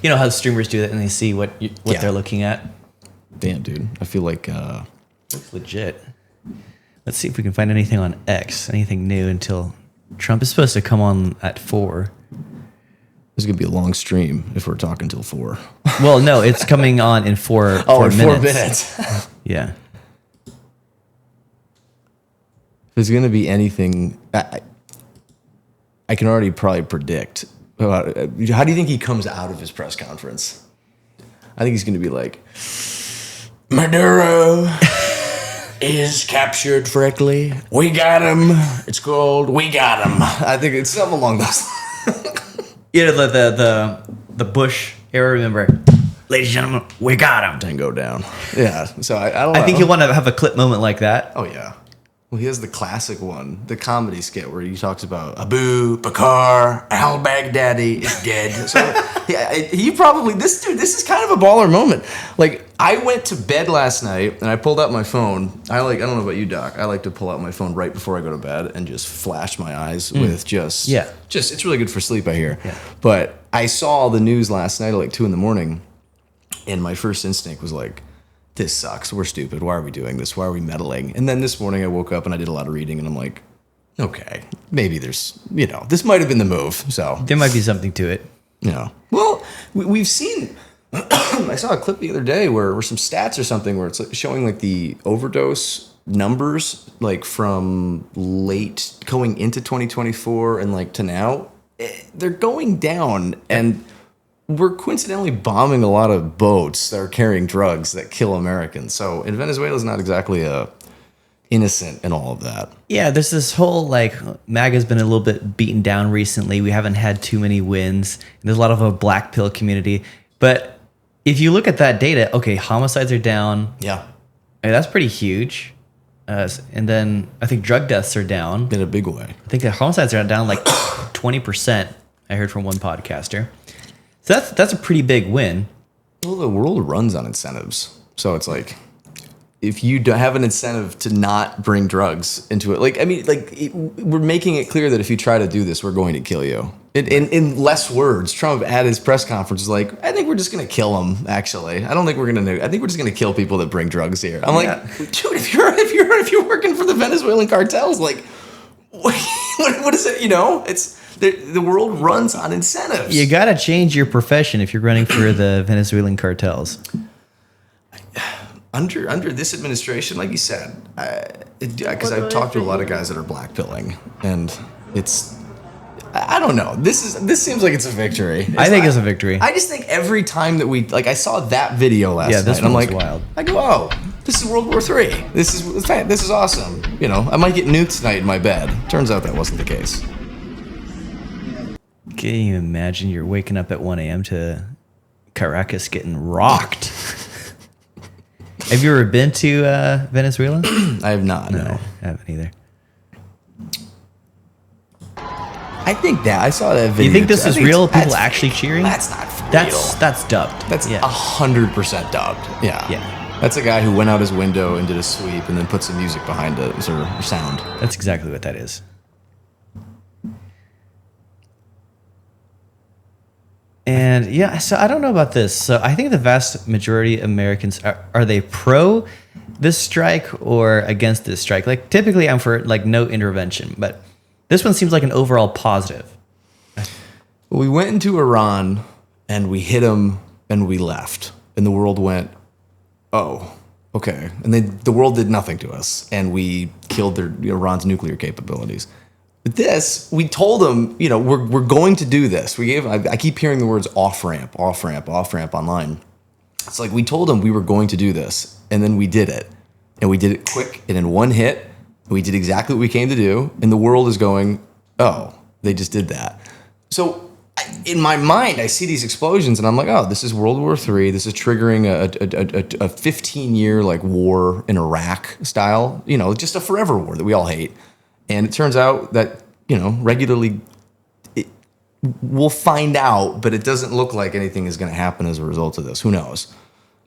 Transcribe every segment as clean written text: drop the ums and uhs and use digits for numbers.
you know how the streamers do that and they see what they're looking at. Damn, dude. I feel like looks legit. Let's see if we can find anything on X, anything new until Trump is supposed to come on at 4. This is gonna be a long stream if we're talking till 4. Well, no, it's coming on in 4 minutes. 4 minutes. Yeah. If there's gonna be anything, I can already probably predict. How do you think he comes out of his press conference? I think he's gonna be like, Maduro is captured correctly. We got him. It's called We Got Him. I think it's something along those lines. You know, the Bush era, remember? Ladies and gentlemen, we got him. Tango down. Yeah. So I don't know. I think he'll want to have a clip moment like that. Oh, yeah. Well, he has the classic one, the comedy skit where he talks about Abu Bakr al-Baghdadi is dead. So he probably, this is kind of a baller moment. Like, I went to bed last night and I pulled out my phone. I don't know about you, Doc. I like to pull out my phone right before I go to bed and just flash my eyes with just, it's really good for sleep, I hear. Yeah. But I saw the news last night at like 2 a.m. and my first instinct was like, this sucks. We're stupid. Why are we doing this? Why are we meddling? And then this morning I woke up and I did a lot of reading and I'm like, okay, maybe there's, this might have been the move. So there might be something to it. Well, we've seen, I saw a clip the other day where some stats or something where it's like showing like the overdose numbers, like from late going into 2024 and like to now, they're going down, and we're coincidentally bombing a lot of boats that are carrying drugs that kill Americans. So, and Venezuela is not exactly innocent in all of that. Yeah, there's this whole, like, MAGA's been a little bit beaten down recently. We haven't had too many wins. There's a lot of a black pill community. But if you look at that data, okay, homicides are down. Yeah. I mean, that's pretty huge. And then I think drug deaths are down. In a big way. I think the homicides are down like 20%, I heard from one podcaster. So that's a pretty big win. Well, the world runs on incentives. So it's like, if you don't have an incentive to not bring drugs into it, we're making it clear that if you try to do this, we're going to kill you. In less words, Trump at his press conference was like, I think we're just going to kill them, actually. I don't think we're going to, I think we're just going to kill people that bring drugs here. I'm like, dude, if you're working for the Venezuelan cartels, like, what is it, it's, the world runs on incentives. You got to change your profession if you're running for the Venezuelan cartels. Under this administration, like you said, because I've talked to a lot of guys that are blackpilling, and it's, I don't know. This seems like it's a victory. I think it's a victory. I just think every time that I saw that video last night, this I'm was like, wild. I go, oh, this is World War III. This is awesome. I might get nuked tonight in my bed. Turns out that wasn't the case. Can you imagine you're waking up at 1 a.m. to Caracas getting rocked? Have you ever been to Venezuela? I have not, no. I haven't either. I think that, I saw that video. You think this is real? People actually cheering? That's not real. That's dubbed. That's 100% dubbed. Yeah. Yeah. That's a guy who went out his window and did a sweep and then put some music behind it, or sound. That's exactly what that is. And yeah, so I don't know about this. So I think the vast majority of Americans are they pro this strike or against this strike? Like typically I'm for like no intervention, but this one seems like an overall positive. We went into Iran and we hit them and we left, and the world went, oh, okay. And the world did nothing to us, and we killed Iran's nuclear capabilities. But this, we told them, we're going to do this. I keep hearing the words off ramp online. It's like we told them we were going to do this, and then we did it. And we did it quick and in one hit. We did exactly what we came to do, and the world is going, oh, they just did that. So in my mind, I see these explosions, and I'm like, oh, this is World War III. This is triggering a 15-year like war in Iraq style, just a forever war that we all hate. And it turns out that, regularly we'll find out, but it doesn't look like anything is going to happen as a result of this. Who knows?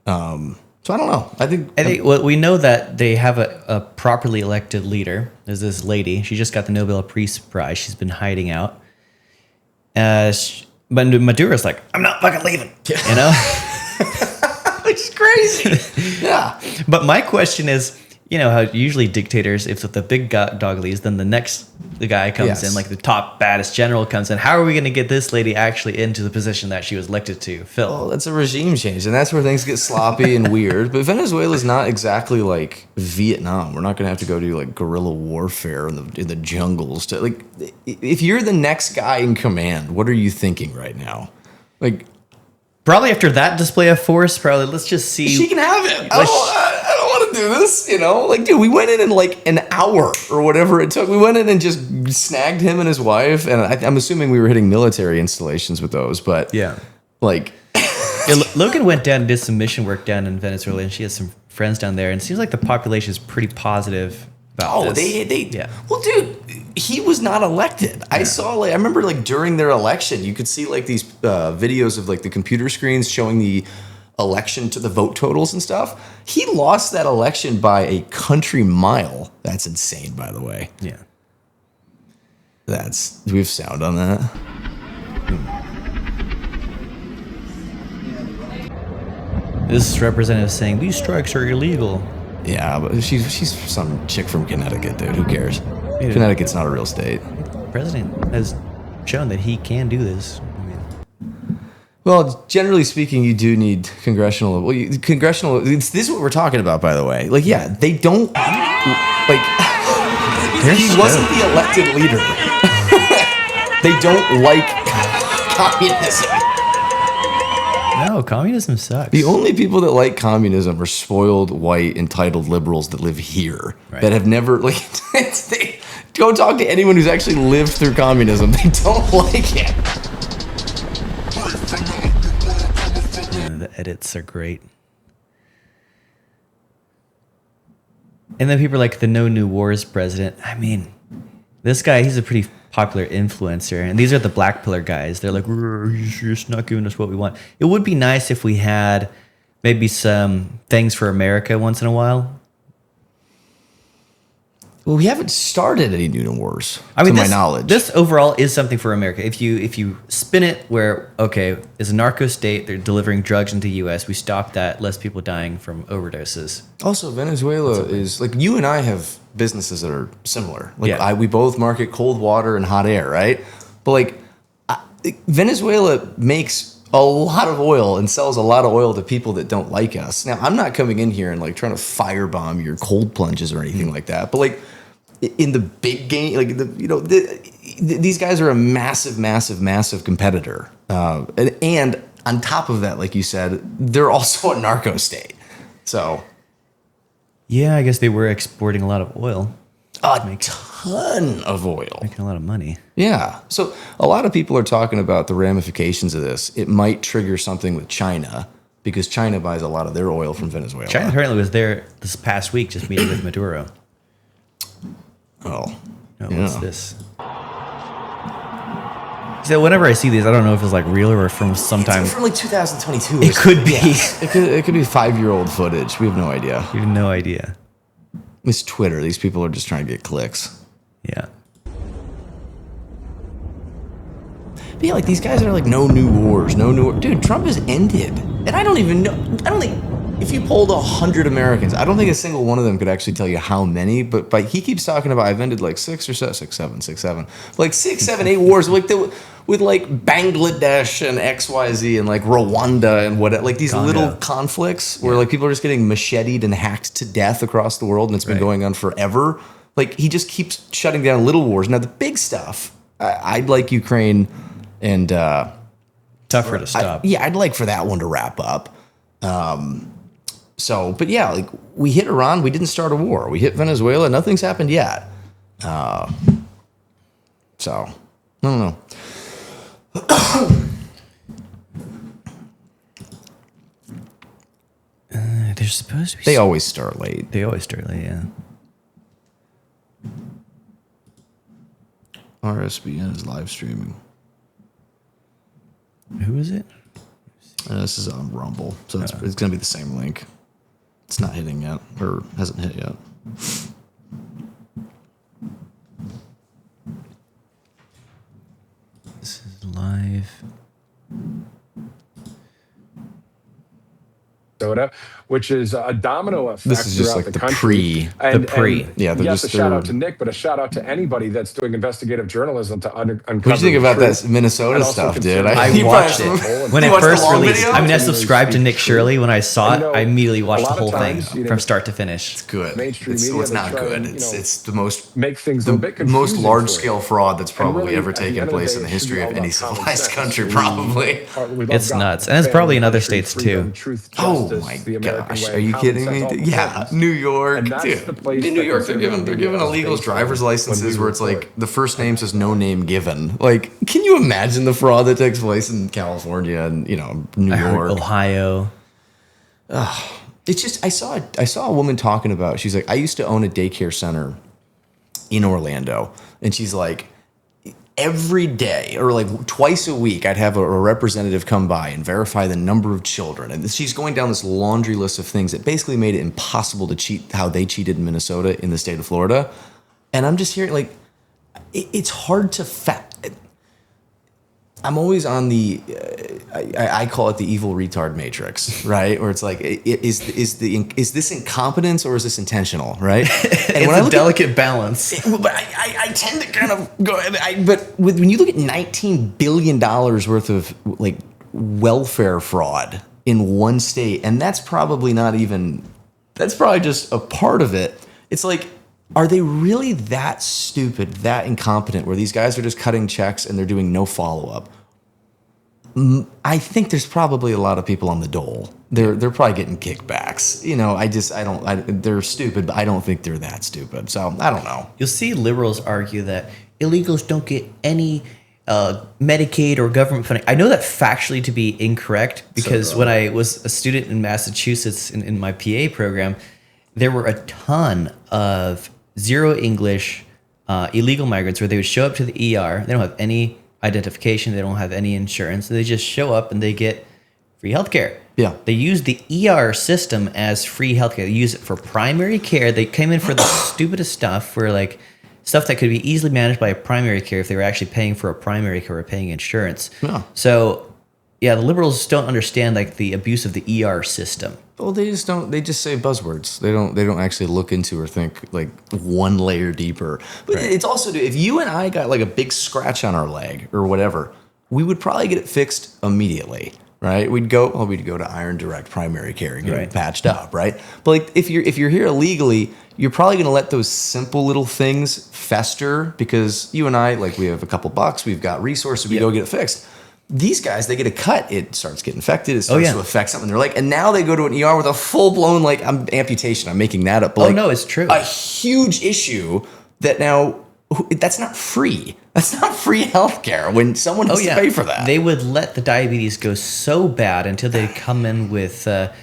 So I don't know. I think well, we know that they have a properly elected leader. There's this lady. She just got the Nobel Peace Prize. She's been hiding out. But Maduro's like, I'm not fucking leaving. You know? It's crazy. Yeah. But my question is, you know how usually dictators, if the big dog leaves, then the guy comes in, like the top baddest general comes in. How are we going to get this lady actually into the position that she was elected to fill? Well, that's a regime change, and that's where things get sloppy and weird. But Venezuela's not exactly like Vietnam. We're not going to have to go do like guerrilla warfare in the jungles. Like, if you're the next guy in command, what are you thinking right now? Like, probably after that display of force, probably let's just see. She can have it. I don't want to do this, you know? Like, dude, we went in like an hour or whatever it took. We went in and just snagged him and his wife. And I'm assuming we were hitting military installations with those. But, yeah. Like... Yeah, Logan went down and did some mission work down in Venezuela, and she has some friends down there. And it seems like the population is pretty positive about this. Yeah. Well, dude, he was not elected. Yeah. I remember like during their election, you could see like these videos of like the computer screens showing the election to the vote totals and stuff. He lost that election by a country mile. That's insane, by the way. Yeah. Do we have sound on that? This representative saying these strikes are illegal. Yeah, but she's some chick from Connecticut, dude. Who cares? Connecticut's not a real state. The president has shown that he can do this. Well, generally speaking, you do need congressional. This is what we're talking about, by the way. Like, yeah, they don't like. He wasn't the elected leader. They don't like communism. No, communism sucks. The only people that like communism are spoiled, white, entitled liberals that live here that have never like. Go talk to anyone who's actually lived through communism. They don't like it. The edits are great. And then people are like the No New Wars president. I mean, this guy, he's a pretty popular influencer. And these are the black pillar guys. They're like, you're just not giving us what we want. It would be nice if we had maybe some things for America once in a while. Well, we haven't started any new wars, to my knowledge. This overall is something for America. If you spin it where, okay, it's a narco state, they're delivering drugs into the U.S., we stop that, less people dying from overdoses. Also, Venezuela is, like, you and I have businesses that are similar. Like, yeah. We both market cold water and hot air, right? But, like, Venezuela makes a lot of oil and sells a lot of oil to people that don't like us. Now, I'm not coming in here and, like, trying to firebomb your cold plunges or anything like that, but, like, in the big game, like these guys are a massive competitor, and on top of that, like you said, they're also a narco state. So, yeah, I guess they were exporting a lot of oil, a ton of oil, making a lot of money. Yeah. So a lot of people are talking about the ramifications of this. It might trigger something with China because China buys a lot of their oil from Venezuela. China apparently was there this past week, just meeting with Maduro. Oh, no, what's this? So whenever I see these, I don't know if it's like real or from sometime. It's from like 2022. It could be. Yeah. It could be 5-year-old footage. We have no idea. You have no idea. It's Twitter. These people are just trying to get clicks. Yeah. But yeah, like these guys are like no new wars, no new. Dude, Trump has ended, and I don't even know. I don't think. If you polled 100 Americans, I don't think a single one of them could actually tell you how many, but he keeps talking about I've ended like 6 or 7, like 6, 7, 8 wars, like with like Bangladesh and XYZ and like Rwanda and what, like these little conflicts where like people are just getting macheted and hacked to death across the world, and it's been going on forever. Like he just keeps shutting down little wars. Now the big stuff, I'd like Ukraine and tougher to stop. I'd like for that one to wrap up. So, but yeah, like we hit Iran, we didn't start a war. We hit Venezuela, nothing's happened yet. So, I don't know. They're supposed to be. They always start late. Yeah. RSBN is live streaming. Who is it? This is on Rumble, so it's going to be the same link. It's not hitting yet, or hasn't hit yet. This is live. Minnesota, which is a domino effect This is just throughout like the the country. pre. Yeah, they're Yes, just a shout out they're. to Nick, but a shout out to anybody that's doing investigative journalism to What do you uncover think the about truth. that Minnesota And also stuff, dude? conservative I you watched probably- it when you it watched the first long released. video? I mean, I Doesn't really subscribed to speak Nick truth. Shirley when I saw And, it. you know, I immediately a watched the lot of whole thing times, you from know, start to finish. Good. mainstream It's, media, well, it's they not try good. and, you It's know, it's the most make things a little bit the most confusing large for scale you. fraud that's And probably really, ever at the taken end of the place day, in the it should be history of all any about common civilized sense. country, We probably. love It's God, nuts. And it's family, probably in other country, states, freedom, too. truth, Oh justice, my the American gosh, way, are you common kidding sense, me? all Dude? before Yeah, us. New York, And that's dude. the place In New that York, they're conservative giving media is illegals based driver's on when licenses we where it's report. like the first name says no name given. Like, can you imagine the fraud that takes place in California and New I heard York? Ohio. It's just I saw a woman talking about. She's like, I used to own a daycare center in Orlando, and she's like, every day or like twice a week, I'd have a representative come by and verify the number of children. And she's going down this laundry list of things that basically made it impossible to cheat how they cheated in Minnesota in the state of Florida. And I'm just hearing like, it's hard to I'm always on the, I call it the evil retard matrix, right? Where it's like, is this incompetence or is this intentional, right? And It's when I a look delicate balance. but I tend to kind of go, when you look at $19 billion worth of like welfare fraud in one state, and that's probably just a part of it. It's like, are they really that stupid, that incompetent, where these guys are just cutting checks and they're doing no follow-up? I think there's probably a lot of people on the dole. They're probably getting kickbacks. They're stupid, but I don't think they're that stupid. So I don't know. You'll see liberals argue that illegals don't get any Medicaid or government funding. I know that factually to be incorrect because when I was a student in Massachusetts in my PA program, there were a ton of zero English illegal migrants where they would show up to the ER. They don't have any identification. They don't have any insurance. They just show up and they get free healthcare. Yeah. They use the ER system as free healthcare. They use it for primary care. They came in for the stupidest stuff for like stuff that could be easily managed by a primary care if they were actually paying for a primary care or paying insurance. Yeah. So yeah, the liberals don't understand like the abuse of the ER system. Well, they just don't. They just say buzzwords. They don't actually look into or think like one layer deeper. But it's also, if you and I got like a big scratch on our leg or whatever, we would probably get it fixed immediately, right? We'd go to Iron Direct primary care and get it patched up, right? But like if you're here illegally, you're probably going to let those simple little things fester because you and I, like, we have a couple bucks, we've got resources, we go get it fixed. These guys, they get a cut, it starts getting infected, it starts to affect something. They're like, and now they go to an ER with a full-blown, like, amputation. I'm making that up. But no, it's true. A huge issue that now, that's not free. That's not free healthcare when someone has to pay for that. They would let the diabetes go so bad until they come in with a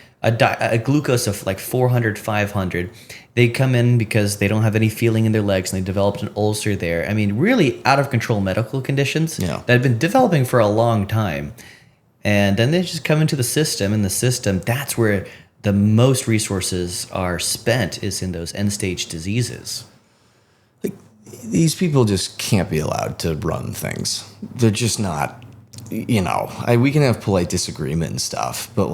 glucose of like 400, 500. They come in because they don't have any feeling in their legs and they developed an ulcer there. I mean, really out of control medical conditions that have been developing for a long time. And then they just come into the system, and the system, that's where the most resources are spent, is in those end-stage diseases. Like, these people just can't be allowed to run things. They're just not. We can have polite disagreement and stuff, but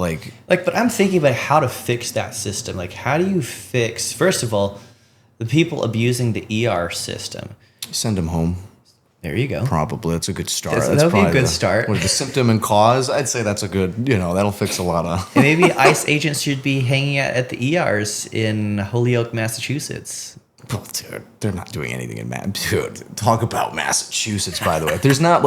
but I'm thinking about how to fix that system. Like, how do you fix, first of all, the people abusing the ER system? Send them home. There you go. Probably. That's a good start. That would be a good start. What, the symptom and cause? I'd say that's a good, that'll fix a lot of. And maybe ICE agents should be hanging out at the ERs in Holyoke, Massachusetts. Well, dude, they're not doing anything in Dude, talk about Massachusetts, by the way. There's not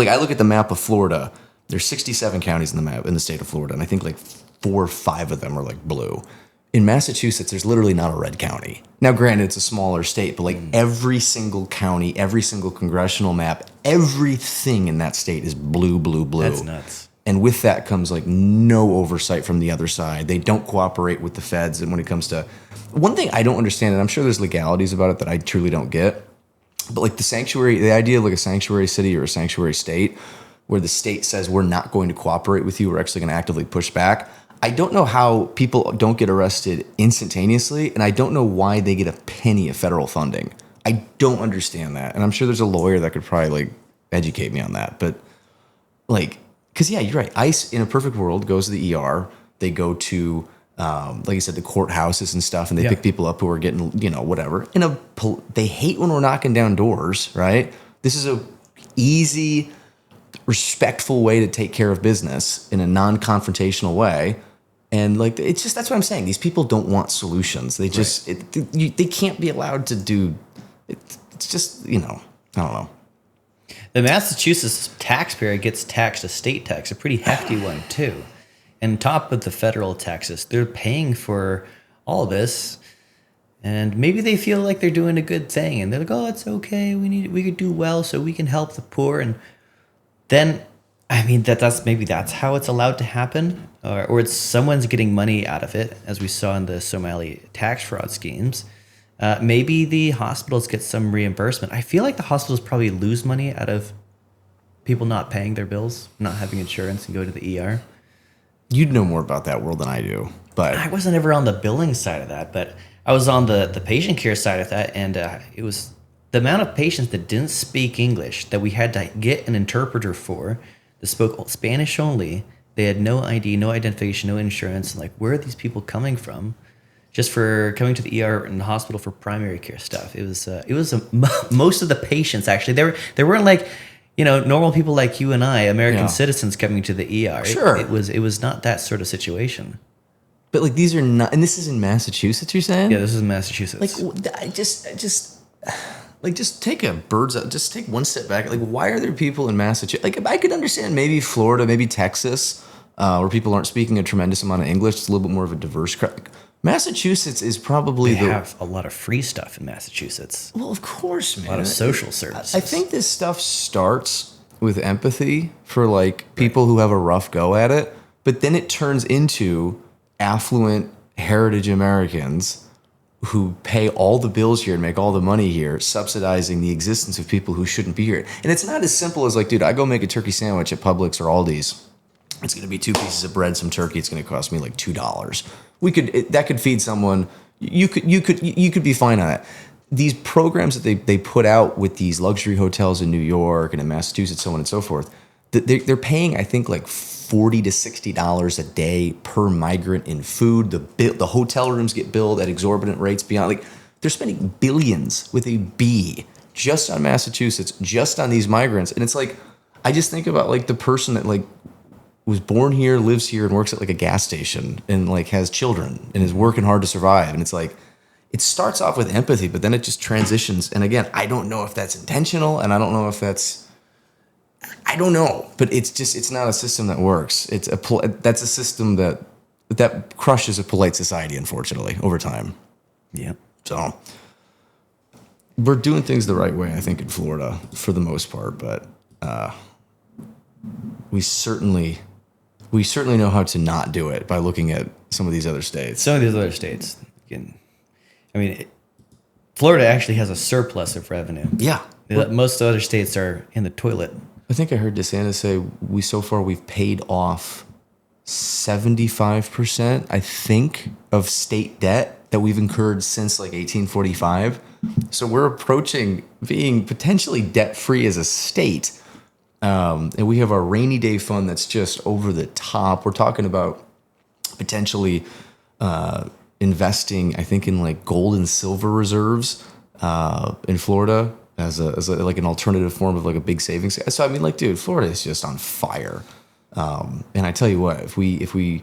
I look at the map of Florida. There's 67 counties in the map in the state of Florida, and I think like 4 or 5 of them are like blue. In Massachusetts, there's literally not a red county. Now, granted, it's a smaller state, but like every single county, every single congressional map, everything in that state is blue, blue, blue. That's nuts. And with that comes like no oversight from the other side. They don't cooperate with the feds. And when it comes to one thing I don't understand, and I'm sure there's legalities about it that I truly don't get, but like the idea of like a sanctuary city or a sanctuary state where the state says we're not going to cooperate with you, we're actually going to actively push back. I don't know how people don't get arrested instantaneously, and I don't know why they get a penny of federal funding. I don't understand that. And I'm sure there's a lawyer that could probably like educate me on that. But like, Because, yeah, you're right. ICE, in a perfect world, goes to the ER. They go to, like I said, the courthouses and stuff, and they pick people up who are getting, whatever. They hate when we're knocking down doors, right? This is a easy, respectful way to take care of business in a non-confrontational way. And, like, it's just, that's what I'm saying. These people don't want solutions. They just, they can't be allowed to do, it's just, I don't know. The Massachusetts taxpayer gets taxed a state tax, a pretty hefty one too. And top of the federal taxes, they're paying for all this. And maybe they feel like they're doing a good thing. And they're like, oh, it's okay. We could do well so we can help the poor. And then, I mean, that's how it's allowed to happen. Or it's someone's getting money out of it, as we saw in the Somali tax fraud schemes. Maybe the hospitals get some reimbursement. I feel like the hospitals probably lose money out of people not paying their bills, not having insurance, and go to the ER. You'd know more about that world than I do, but I wasn't ever on the billing side of that, but I was on the patient care side of that, and it was the amount of patients that didn't speak English that we had to get an interpreter for, that spoke Spanish only. They had no ID, no identification, no insurance. Like, where are these people coming from? Just for coming to the ER and the hospital for primary care stuff. It was most of the patients, actually. They weren't like, normal people like you and I, American citizens coming to the ER. Sure. It was not that sort of situation. But, like, these are not, and this is in Massachusetts, you're saying? Yeah, this is Massachusetts. Like, I just take just take one step back. Like, why are there people in Massachusetts? Like, I could understand maybe Florida, maybe Texas, where people aren't speaking a tremendous amount of English. It's a little bit more of a diverse crowd. Massachusetts is probably they have a lot of free stuff in Massachusetts. Well, of course, man. A lot of social services. I think this stuff starts with empathy for, like, people who have a rough go at it, but then it turns into affluent heritage Americans who pay all the bills here and make all the money here, subsidizing the existence of people who shouldn't be here. And it's not as simple as, like, dude, I go make a turkey sandwich at Publix or Aldi's. It's going to be 2 pieces of bread, some turkey. It's going to cost me like $2. That could feed someone. You could be fine on that. These programs that they put out with these luxury hotels in New York and in Massachusetts, so on and so forth, they're paying, I think, like $40 to $60 a day per migrant in food. The hotel rooms get billed at exorbitant rates beyond, like, they're spending billions with a B just on Massachusetts, just on these migrants. And it's like, I just think about, like, the person that, like, was born here, lives here, and works at, like, a gas station and, like, has children and is working hard to survive. And it's like, it starts off with empathy, but then it just transitions. And again, I don't know if that's intentional, and I don't know if I don't know, but it's not a system that works. That's a system that crushes a polite society, unfortunately, over time. Yeah. So we're doing things the right way, I think, in Florida for the most part, but we certainly know how to not do it by looking at some of these other states. Florida actually has a surplus of revenue. Yeah. Most other states are in the toilet. I think I heard DeSantis say we've paid off 75%, I think, of state debt that we've incurred since, like, 1845. So we're approaching being potentially debt-free as a state. And we have our rainy day fund that's just over the top. We're talking about potentially investing, I think, in, like, gold and silver reserves in Florida as like an alternative form of, like, a big savings. So I mean, like, dude, Florida is just on fire. And I tell you what, if we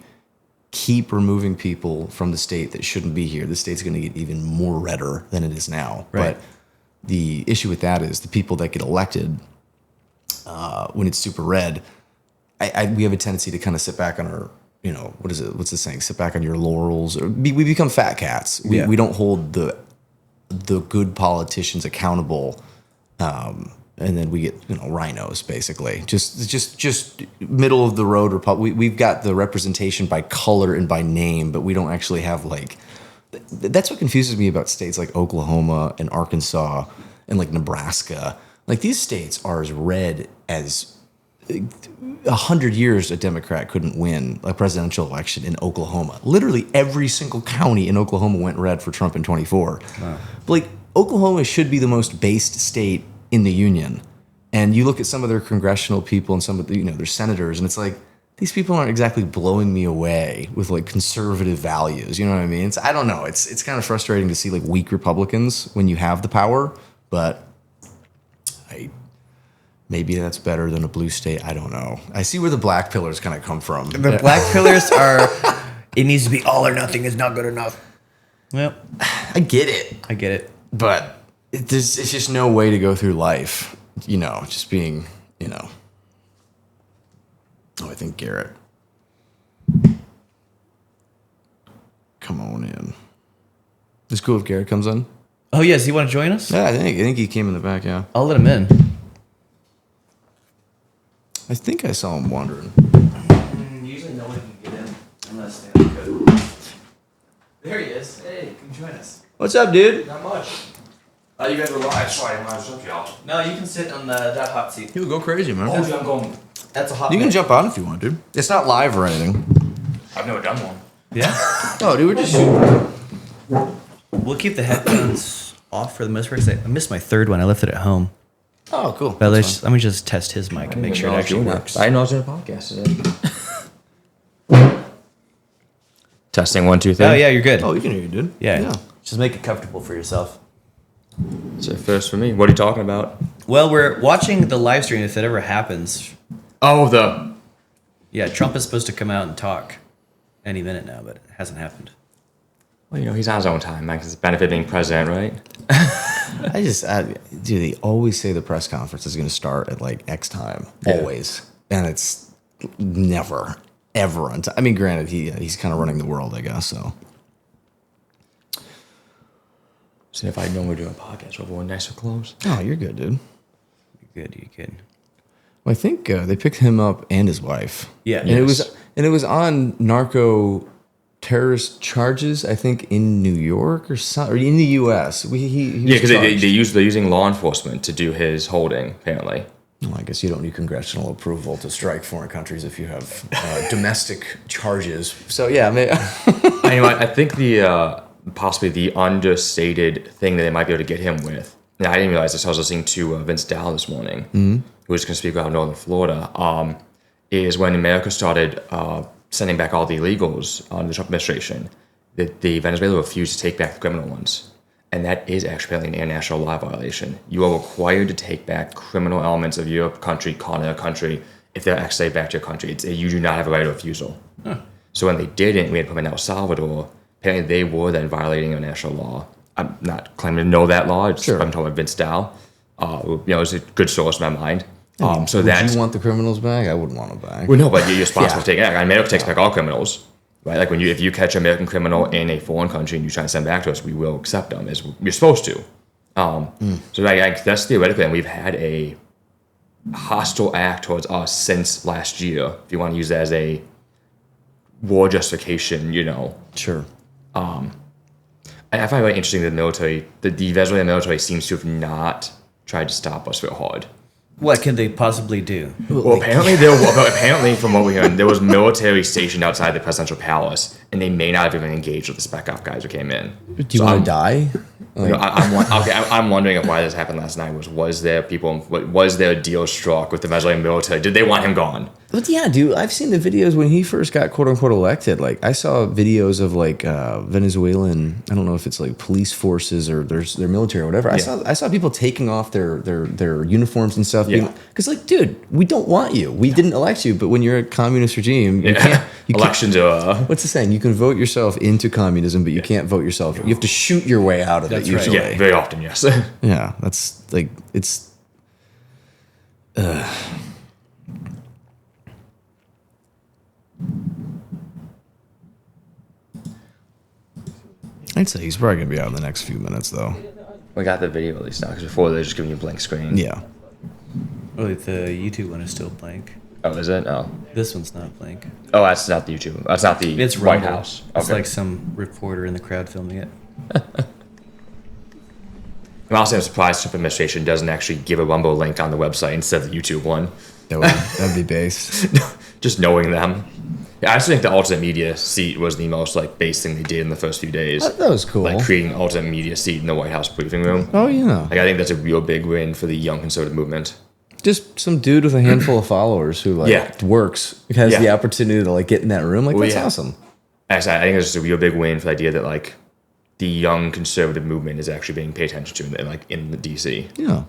keep removing people from the state that shouldn't be here, the state's going to get even more redder than it is now. Right. But the issue with that is the people that get elected when it's super red, we have a tendency to kind of sit back on our, what is it? What's the saying? Sit back on your laurels. We become fat cats. We don't hold the good politicians accountable, and then we get rhinos, basically. Just middle of the road. We've got the representation by color and by name, but we don't actually have, like. That's what confuses me about states like Oklahoma and Arkansas and, like, Nebraska. Like, these states are as red as 100 years a Democrat couldn't win a presidential election in Oklahoma. Literally every single county in Oklahoma went red for Trump in 24. Wow. But, like, Oklahoma should be the most based state in the union. And you look at some of their congressional people and some of the, their senators, and it's like, these people aren't exactly blowing me away with like conservative values. You know what I mean? I don't know. It's kind of frustrating to see like weak Republicans when you have the power, but maybe that's better than a blue state. I don't know. I see where the black pillars kind of come from. The black pillars are, it needs to be all or nothing is not good enough. Well, I get it. But it's just no way to go through life, just being, Oh, I think Garrett. Come on in. It's cool if Garrett comes in. Oh, yes. You want to join us? Yeah, I think he came in the back, yeah. I'll let him in. I think I saw him wandering. Usually no one can get in unless they have a code. There he is. Hey, come join us. What's up, dude? Not much. You guys were live, so I might as well jump y'all. No, you can sit on that hot seat. You go crazy, man. Oh, dude, I'm going. That's a hot You can mic. jump on if you want, dude. It's not live or anything. I've never done one. Yeah? No, dude, we're just shooting. We'll keep the headphones off for the most part. I missed my third one. I left it at home. Oh, cool. But let me just test his mic and make sure it actually works. I didn't know I was doing a podcast today. Testing 1, 2, 3. Oh, yeah, you're good. Oh, you can hear you, dude. Yeah. Just make it comfortable for yourself. So first for me, what are you talking about? Well, we're watching the live stream if it ever happens. Oh, Yeah, Trump is supposed to come out and talk any minute now, but it hasn't happened. well, he's on his own time. Like, it's the benefit of being president, right? Dude, they always say the press conference is going to start at like X time. Yeah. Always. And it's never, ever on time. I mean, granted, he's kind of running the world, I guess, so. So if I know we're doing a podcast, we're going nice or close. Oh, you're good, dude. You're good. Well, I think they picked him up and his wife. Yeah. And it was on narco terrorist charges, I think, in New York or in the U.S. He Yeah, because they're using law enforcement to do his holding, apparently. Well, I guess you don't need congressional approval to strike foreign countries if you have domestic charges. So, yeah. I think possibly the understated thing that they might be able to get him with, and I didn't realize this, I was listening to Vince Dow this morning, who was going to speak about Northern Florida, is when America started sending back all the illegals under the Trump administration, that the Venezuela refused to take back the criminal ones. And that is actually an international law violation. You are required to take back criminal elements of your country, continental country, if they're extradited back to your country. You do not have a right of refusal. Huh. So when they didn't, we had to put them in El Salvador. Apparently they were then violating international law. I'm not claiming to know that law. I'm talking about Vince Dow. It's a good source in my mind. Would you want the criminals back? I wouldn't want them back. Well, no, but you're responsible for taking it. America takes back all criminals, right? Like if you catch an American criminal in a foreign country and you try to send back to us, we will accept them as you're supposed to. So that's theoretically, and we've had a hostile act towards us since last year. If you want to use that as a war justification, Sure. I find it really interesting that the Venezuelan military seems to have not tried to stop us real hard. What can they possibly do? Well, apparently, from what we heard, there was military stationed outside the presidential palace, and they may not have even engaged with the spec op guys who came in. Do you want to die? I'm wondering if why this happened last night was there a deal struck with the Venezuelan military? Did they want him gone? But yeah, dude, I've seen the videos when he first got quote unquote elected. Like I saw videos of like Venezuelan, I don't know if it's like police forces or their military or whatever. Yeah. I saw people taking off their uniforms and stuff. Yeah. Because like, dude, we don't want you. We didn't elect you, but when you're a communist regime, you can't. Elections are. What's the saying? You can vote yourself into communism, but you can't vote yourself. You have to shoot your way out of it. Usually. Yeah, very often, yes. Yeah, that's like it's. I'd say he's probably gonna be out in the next few minutes, though. We got the video at least now, because before they're just giving you a blank screen. Yeah. Oh, the YouTube one is still blank. Oh, is it? Oh. This one's not blank. Oh, that's not the YouTube. That's not the It's White Rumble. House. It's Okay. like some reporter in the crowd filming it. I'm also surprised the Trump administration doesn't actually give a Rumble link on the website instead of the YouTube one. That'd be base. Just knowing them. Yeah, I just think the alternate media seat was the most base thing they did in the first few days. That was cool. Like creating an alternate media seat in the White House briefing room. Oh yeah. I think that's a real big win for the young conservative movement. Just some dude with a handful of followers who works, has the opportunity to like get in that room. Like that's awesome. Actually, I think it's just a real big win for the idea that like the young conservative movement is actually being paid attention to in the DC. Yeah.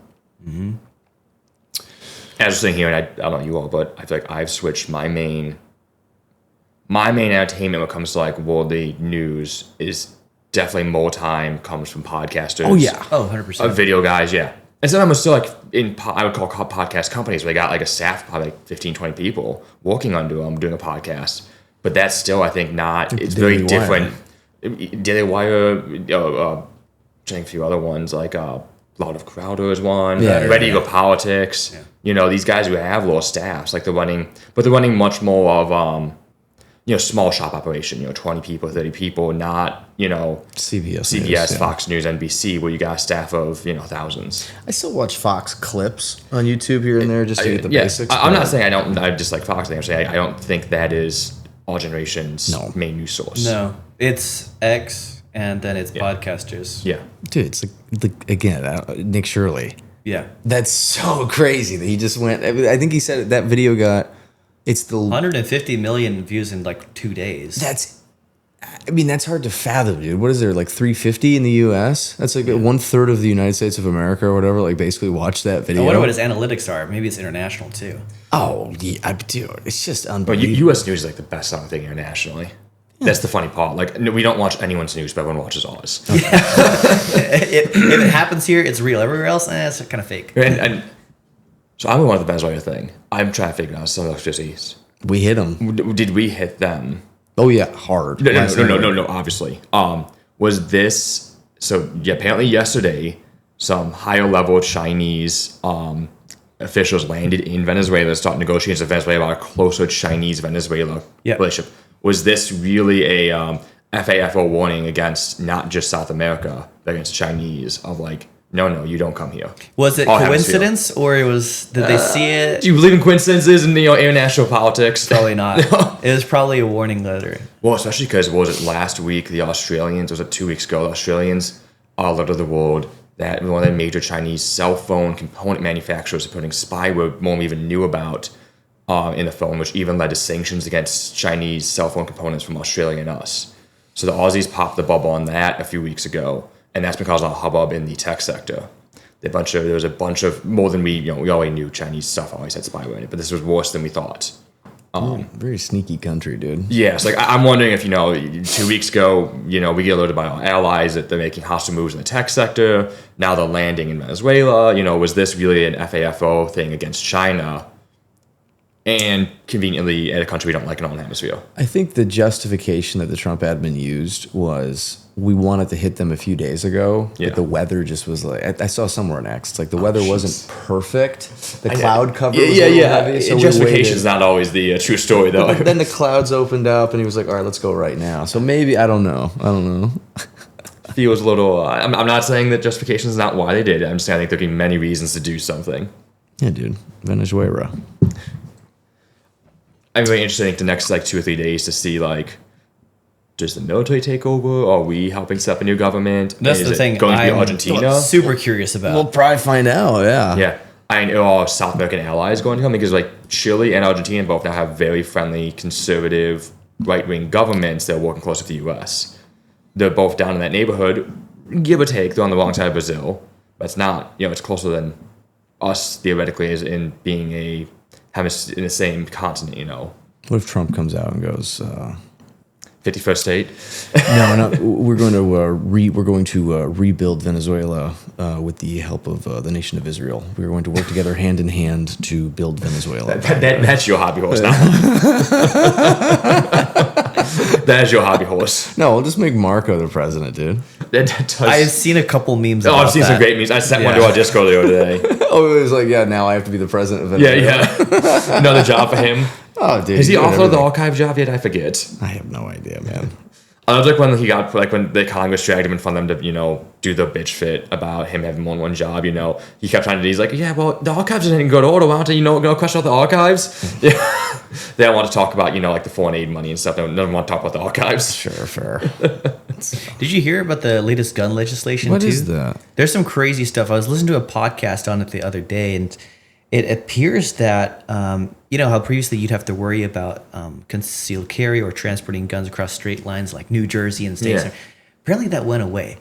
Mm-hmm. I was sitting here, and I don't know you all, but I feel like I've switched my main entertainment when it comes to like worldly news is definitely more time comes from podcasters. Oh yeah. Oh, 100%. Video guys, yeah. And some of them are still like I would call podcast companies where they got like a staff of probably like 15, 20 people working under them doing a podcast. But that's still, I think, not, it's very different. Daily Wire, trying a few other ones like Lot of Crowder is one. Ready to Go Politics. Yeah. You know, these guys who have little staffs, like they're running much more of small shop operation, 20 people, 30 people, not, CBS News, Fox News, NBC, where you got a staff of, thousands. I still watch Fox clips on YouTube here and there just to get the basics. I'm not saying I dislike Fox. I'm saying I don't think that is our generation's main news source. No, it's X and then it's podcasters. Yeah. Dude, it's like again, Nick Shirley. Yeah. That's so crazy that he just went. I think he said that video got, it's the 150 million views in like 2 days. That's hard to fathom, dude. What is there, like 350 in the U.S.? That's like 1/3 of the United States of America or whatever, like basically watched that video. I wonder what his analytics are. Maybe it's international too. Oh, yeah, dude, it's just But unbelievable. U.S. news is like the best selling thing internationally. That's the funny part. Like, no, we don't watch anyone's news, but everyone watches ours. If it happens here, it's real. Everywhere else, it's kind of fake. And so I'm one of the Venezuela thing. I'm trying to figure out some of those disease. We hit them. Did we hit them? Oh yeah, hard. No. Obviously, was this so? Yeah, apparently yesterday, some higher level Chinese officials landed in Venezuela to start negotiations with Venezuela about a closer Chinese-Venezuela relationship. Was this really a FAFO warning against not just South America, but against Chinese of like, no, you don't come here? Was it coincidence or did they see it? Do you believe in coincidences in international politics? Probably not. It was probably a warning letter. Well, especially because, was it last week, the Australians, was it 2 weeks ago, the Australians alerted the world that one of the major Chinese cell phone component manufacturers are putting spyware more than we even knew about in the phone, which even led to sanctions against Chinese cell phone components from Australia and us. So the Aussies popped the bubble on that a few weeks ago, and that's been causing a hubbub in the tech sector. There was a bunch of more than we already knew. Chinese stuff always had spyware in it, but this was worse than we thought. Very sneaky country, dude. Yes, like I'm wondering if 2 weeks ago, we get alerted by our allies that they're making hostile moves in the tech sector. Now they're landing in Venezuela. Was this really an FAFO thing against China? And conveniently, at a country we don't like in our own hemisphere. I think the justification that the Trump admin used was we wanted to hit them a few days ago, but the weather just was like, I saw somewhere in X, like the weather wasn't perfect. The cloud cover was a little heavy. So justification is not always the true story, though. But then the clouds opened up, and he was like, all right, let's go right now. So maybe, I don't know. Feels a little, I'm not saying that justification is not why they did it. I'm just saying I think there could be many reasons to do something. Yeah, dude. Venezuela. I'm really interested in the next 2 or 3 days to see does the military take over? Are we helping set up a new government? That's the thing. Going to be I'm Argentina? Super curious about. We'll probably find out. Yeah. Yeah. I know our South American allies going to come because Chile and Argentina both now have very friendly, conservative, right-wing governments that are working close with the U.S. They're both down in that neighborhood, give or take. They're on the wrong side of Brazil, but it's not. It's closer than us theoretically as in being in the same continent. What if Trump comes out and goes, 51st state? No, we're going to rebuild Venezuela with the help of the nation of Israel. We're going to work together hand in hand to build Venezuela. That's your hobby horse now. That is your hobby horse. No, we'll just make Marco the president, dude. I've seen a couple memes. I've seen some great memes. I sent one to our Discord the other day. Oh, it was like, now I have to be the president of Venezuela. Yeah. Another job for him. Oh, dude. Has he offered the archive job yet? I forget. I have no idea, man. I was when he got when the Congress dragged him in front of them to do the bitch fit about him having more than one job. He kept trying to. He's like, yeah, well, the archives didn't go to order. Why don't you go question about the archives? Yeah, they don't want to talk about the foreign aid money and stuff. They don't want to talk about the archives. Sure, fair. Did you hear about the latest gun legislation? What is that? There's some crazy stuff. I was listening to a podcast on it the other day, and it appears that you know how previously you'd have to worry about concealed carry or transporting guns across straight lines like New Jersey and states. Yeah. Apparently that went away.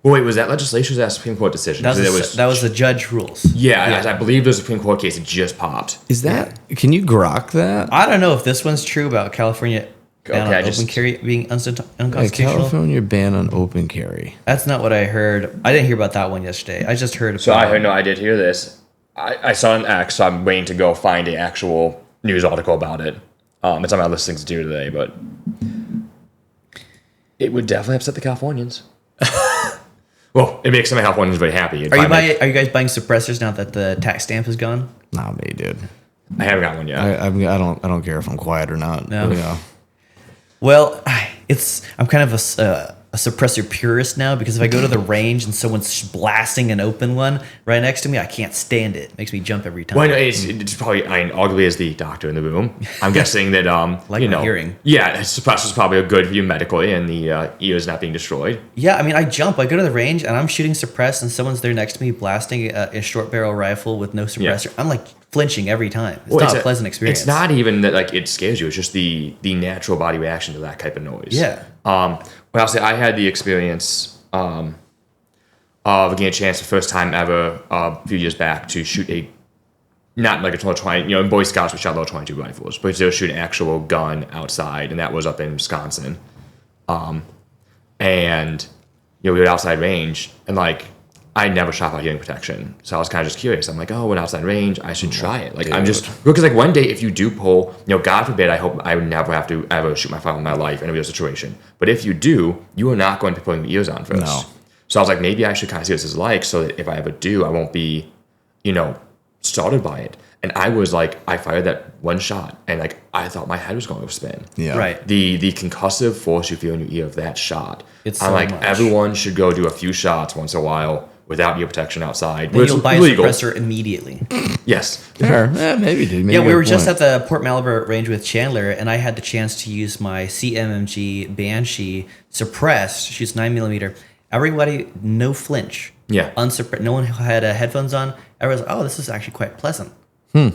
Well, wait, was that legislation or was that Supreme Court decision? That 'Cause was the judge rules. Yeah, I believe there's a Supreme Court case that just popped. Is that? Can you grok that? I don't know if this one's true about California ban Okay, on open carry being Yeah, unconstitutional. California ban on open carry. That's not what I heard. I didn't hear about that one yesterday. I just heard about So I did hear this. I saw an X, so I'm waiting to go find an actual news article about it. It's on my listings to do today, but it would definitely upset the Californians. Well, it makes some Californians very happy. Are you guys buying suppressors now that the tax stamp is gone? Not me, dude. I haven't got one yet. I don't care if I'm quiet or not. No. Yeah. Well, I'm kind of a suppressor purist now because if I go to the range and someone's blasting an open one right next to me, I can't stand it. It makes me jump every time. Well, no, it's probably, I mean, arguably as the doctor in the room, I'm guessing that, Like you my know, hearing. Yeah, suppressor's probably good for you medically and the ears not being destroyed. Yeah, I mean, I jump. I go to the range and I'm shooting suppress, and someone's there next to me blasting a short barrel rifle with no suppressor. I'm like flinching every time. It's not a pleasant experience. It's not even that like it scares you. It's just the natural body reaction to that type of noise. Yeah. Well, I'll say I had the experience of getting a chance the first time ever a few years back to shoot a not like a little 20, you know, in Boy Scouts we shot little 22 rifles, but they were shooting an actual gun outside, and that was up in Wisconsin. And you know, we were outside range, and like I never shot without hearing protection, so I was kind of just curious. I'm like, oh, we're outside range, I should try it. Like, I'm just because like one day if you do pull, you know, God forbid, I hope I would never have to ever shoot my firearm in my life in a real situation. But if you do, you are not going to be putting the ears on first. No. So I was like, maybe I should kind of see what this is like, so that if I ever do, I won't be, you know, startled by it. And I was like, I fired that one shot, and like I thought my head was going to spin. Yeah. Right. The concussive force you feel in your ear of that shot. It's I'm so like, much. everyone should go do a few shots once in a while without ear protection outside. Then Which you'll is buy a legal. suppressor immediately. Yes. Fair. Maybe, dude. Maybe Yeah, we you were have a just point. at the Port Malabar range with Chandler, and I had the chance to use my CMMG Banshee suppressed. Shoots 9mm. Everybody, no flinch. Yeah. Unsuppressed. No one had headphones on. Everyone's like, oh, this is actually quite pleasant. Yeah.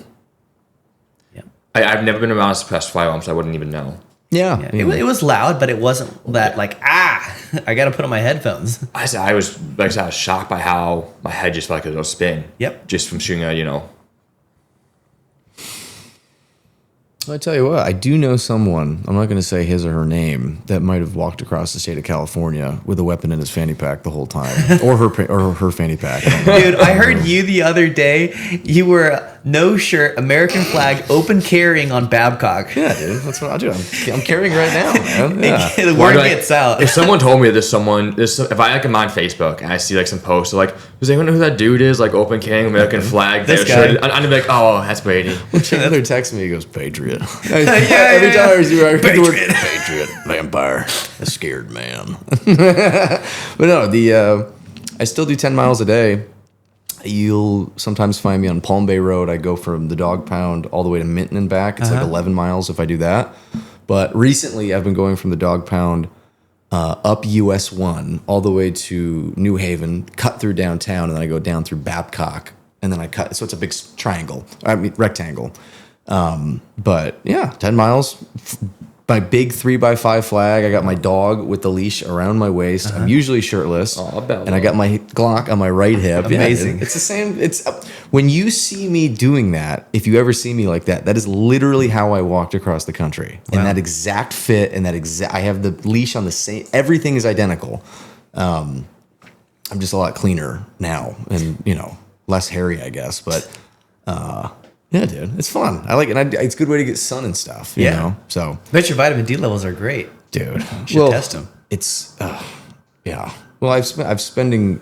I've never been around a suppressed firearm, so I wouldn't even know. Yeah. Yeah. It was loud, but it wasn't that like, I got to put on my headphones. I was shocked by how my head just felt like it was spin. Yep. Just from shooting a, you know. I tell you what, I do know someone, I'm not going to say his or her name, that might have walked across the state of California with a weapon in his fanny pack the whole time. or her fanny pack. I don't know. Dude, I heard you the other day. You were no shirt, American flag, open carrying on Babcock. Yeah, dude. That's what I do. I'm carrying right now, man. Yeah. The Why word do I- gets out. If someone told me if I like am on Facebook and I see like some posts like, does anyone know who that dude is? Like open carrying American flag. This there, guy. I'm be like, oh, that's Brady. Chandler texts me, he goes, Patriot. Every time I see the word Patriot, vampire, a scared man. But no, I still do 10 miles a day. You'll sometimes find me on Palm Bay Road. I go from the Dawg Pound all the way to Minton and back. It's like 11 miles if I do that. But recently, I've been going from the Dawg Pound up US 1 all the way to New Haven, cut through downtown, and then I go down through Babcock, and then I cut. So it's a big rectangle. But yeah, 10 miles. My big 3x5 flag. I got my dog with the leash around my waist. I'm usually shirtless. Aw, Bella. And I got my Glock on my right hip. Amazing. Yeah, it's the same. It's when you see me doing that, if you ever see me like that, that is literally how I walked across the country. Wow. In that exact fit and I have the leash on the same, everything is identical. I'm just a lot cleaner now and, you know, less hairy, I guess. But, yeah, dude, it's fun. I like it. And it's a good way to get sun and stuff, you know? So, Bet your vitamin D levels are great. dude, You should test them. It's, yeah. Well, I'm spending,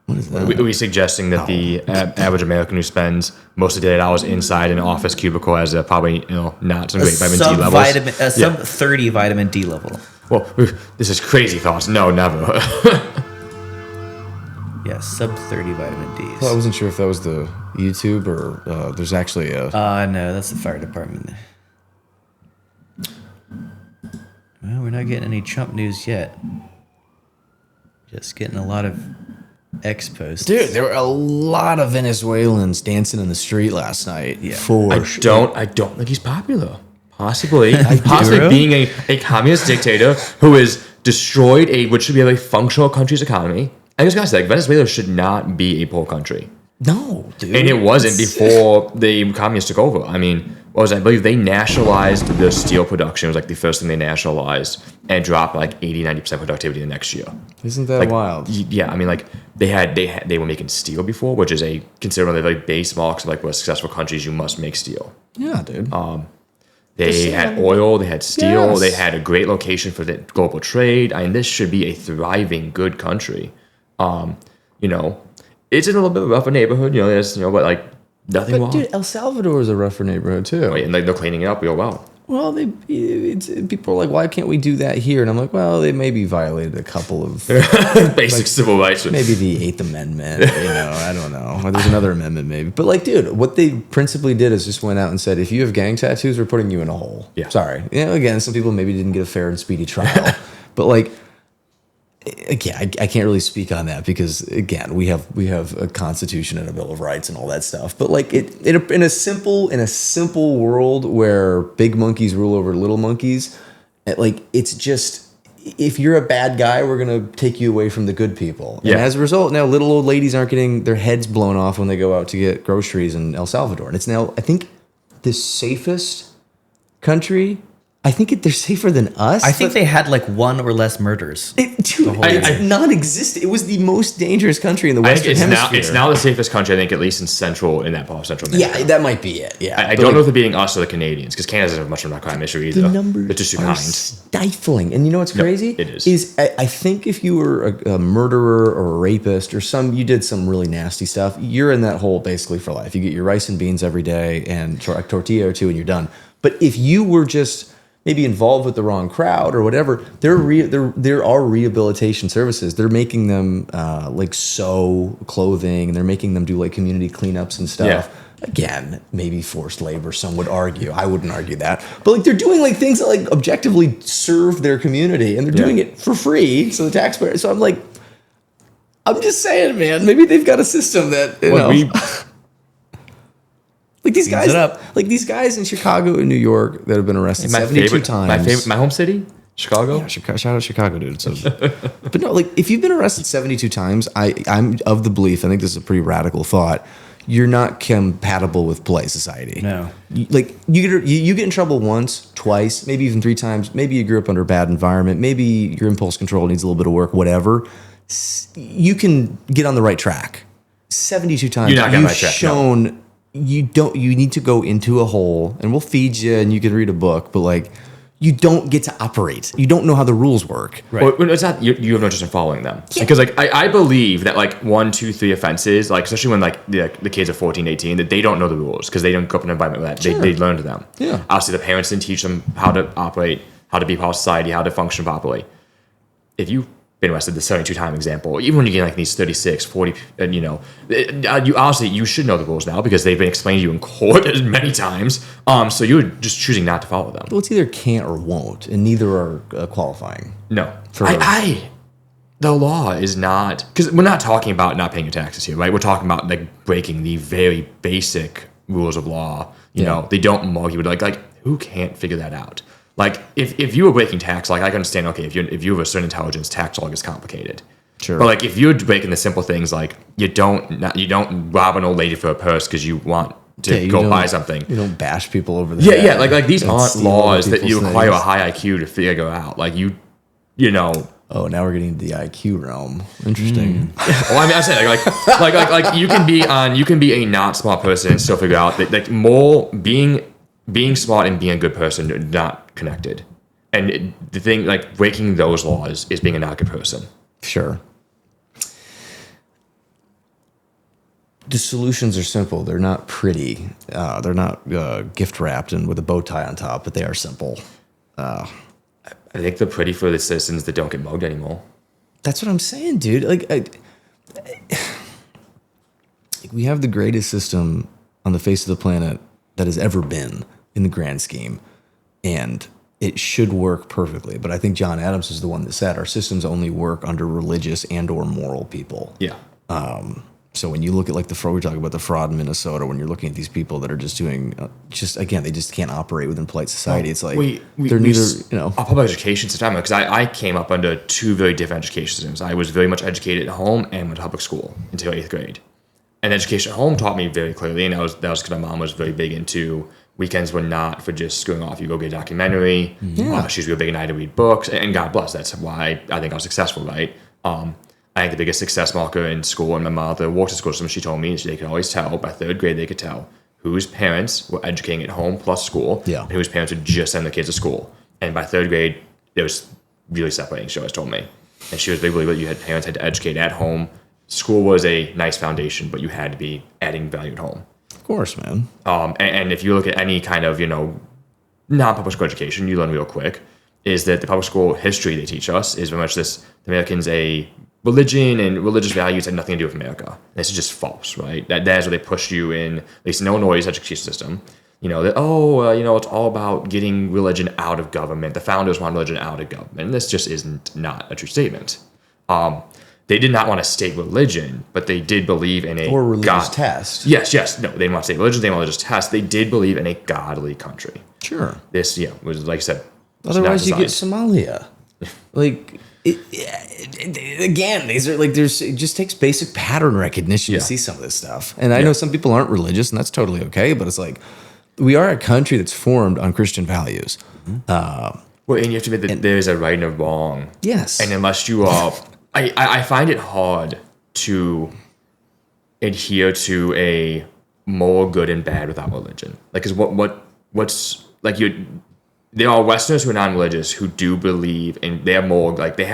what is that? Are we suggesting that the average American who spends most of the day hours inside an office cubicle has probably not some great vitamin D levels? Sub 30 vitamin D level. Well, this is crazy thoughts. No, never. Yeah, sub 30 vitamin Ds. Well, I wasn't sure if that was the YouTube or there's actually a. No, that's the fire department. Well, we're not getting any Trump news yet. Just getting a lot of X posts. Dude, there were a lot of Venezuelans dancing in the street last night. Yeah. I don't think he's popular. Possibly do. being a communist dictator who has destroyed what should be a functional country's economy. I just gotta say, like, Venezuela should not be a poor country. No, dude. And it wasn't before the communists took over. I mean, I believe they nationalized the steel production. It was like the first thing they nationalized, and dropped like 80-90% productivity the next year. Isn't that Like, wild? Yeah, I mean, like they were making steel before, which is considered one of the very base marks of like what successful countries, you must make steel. Yeah, dude. They had oil, they had steel, Yes. they had a great location for the global trade. I mean, this should be a thriving, good country. You know, it's in a little bit of a rougher neighborhood, you know, but like nothing But wrong. dude, El Salvador is a rougher neighborhood too. And like they're cleaning it up real well. Well, people are like, why can't we do that here? And I'm like, well, they maybe violated a couple of Basic civil rights. maybe the Eighth Amendment. I don't know. Or there's another amendment maybe. But like, dude, what they principally did is just went out and said, if you have gang tattoos, we're putting you in a hole. Yeah. Sorry. Again, some people maybe didn't get a fair and speedy trial, but like. Again, I can't really speak on that because again, we have a constitution and a bill of rights and all that stuff. But like in a simple world where big monkeys rule over little monkeys, like it's just if you're a bad guy, we're gonna take you away from the good people. Yeah. And as a result, now little old ladies aren't getting their heads blown off when they go out to get groceries in El Salvador, and it's now I think the safest country. I think they're safer than us. I think they had like one or less murders. It's non-existent. It was the most dangerous country in the I think Western it's Hemisphere. now the safest country, I think, at least in that part of Central America. Yeah, that might be it. Yeah, I But, don't like, know if they're beating us or the Canadians, because Canada doesn't have much of a crime issue either. the numbers They're just too are kind. stifling. And you know what's crazy? it is. I think if you were a murderer or a rapist or you did some really nasty stuff, you're in that hole basically for life. You get your rice and beans every day and a tortilla or two, and you're done. But if you were just maybe involved with the wrong crowd or whatever, there are rehabilitation services. They're making them like sew clothing, and they're making them do like community cleanups and stuff. Yeah. Again, maybe forced labor, some would argue. I wouldn't argue that. But like they're doing like things that like objectively serve their community, and they're doing it for free, so the taxpayer. So I'm just saying, man, maybe they've got a system that like these guys in Chicago and New York that have been arrested 72 times. My home city, Chicago. Yeah, shout out Chicago, dude. So, but no, like if you've been arrested 72 times, I'm of the belief, I think this is a pretty radical thought, you're not compatible with polite society. No. You get in trouble once, twice, maybe even 3 times. Maybe you grew up under a bad environment. Maybe your impulse control needs a little bit of work, whatever. You can get on the right track. 72 times. You're not getting on the right track, shown you need to go into a hole, and we'll feed you and you can read a book, but like you don't get to operate. You don't know how the rules work. Right. Well, it's not you have no interest in following them, because like I believe that like 1, 2, 3 offenses, like especially when like the kids are 14, 18, that they don't know the rules because they don't grow up in an environment where that they learn to them. Yeah. Obviously the parents didn't teach them how to operate, how to be part of society, how to function properly. If you've been arrested, the 72 time example, even when you get like these 36, 40, and you honestly, you should know the rules now because they've been explained to you in court many times. So you're just choosing not to follow them. Well, it's either can't or won't, and neither are qualifying. No. The law is not, because we're not talking about not paying your taxes here, right? We're talking about like breaking the very basic rules of law. You know, they don't mug you, but like who can't figure that out? Like if you were breaking tax, like I can understand, okay, if you have a certain intelligence, tax law gets complicated. Sure. But like if you're breaking the simple things, like you don't rob an old lady for a purse because you want to go buy something. You don't bash people over the head. Yeah, like these aren't steal laws that people's you require a things. high IQ to figure out. Like you know. Oh, now we're getting into the IQ realm. Interesting. Well, I mean, I'm saying like you can be a not smart person and still figure out that like more being smart and being a good person are not connected. And the thing, like breaking those laws is being a not good person. Sure. The solutions are simple. They're not pretty. They're not gift wrapped and with a bow tie on top, but they are simple. I think they're pretty for the citizens that don't get mugged anymore. That's what I'm saying, dude. Like we have the greatest system on the face of the planet that has ever been in the grand scheme, and it should work perfectly. But I think John Adams is the one that said our systems only work under religious and or moral people. Yeah. So when you look at like the fraud, we're talking about the fraud in Minnesota, when you're looking at these people that are just doing, again, they just can't operate within polite society. It's like they're neither, Our public education system, because I came up under two very different education systems. I was very much educated at home and went to public school until 8th grade. And education at home taught me very clearly, and that was because my mom was very big into weekends were not for just screwing off. You go get a documentary. She's real big and I had to read books, and God bless. That's why I think I was successful, right? I think the biggest success marker in school, and my mother worked at school system, she told me they could always tell, by 3rd grade, they could tell whose parents were educating at home plus school, and whose parents would just send their kids to school. And by 3rd grade, it was really separating, she always told me. And she was a big believer that you had parents had to educate at home. School was a nice foundation, but you had to be adding value at home. Of course, man. And if you look at any kind of, non-public school education, you learn real quick, is that the public school history they teach us is very much this, the Americans, religion and religious values had nothing to do with America. And this is just false, right? That is what they push you in, at least in Illinois' education system. It's all about getting religion out of government. The founders want religion out of government. And this just isn't not a true statement. They did not want to state religion, but they did believe in a or religious test. Yes. No, they didn't want to state religion. They didn't want religious test. They did believe in a godly country. Sure. This, was like I said. Otherwise, you get Somalia. Again, these are like it just takes basic pattern recognition to see some of this stuff. And I know some people aren't religious, and that's totally okay. But it's like we are a country that's formed on Christian values. And you have to admit that there's a right and a wrong. Yes. And unless you are, I find it hard to adhere to a moral good and bad without religion. Like, because what's like you. There are Westerners who are non-religious who do believe in they have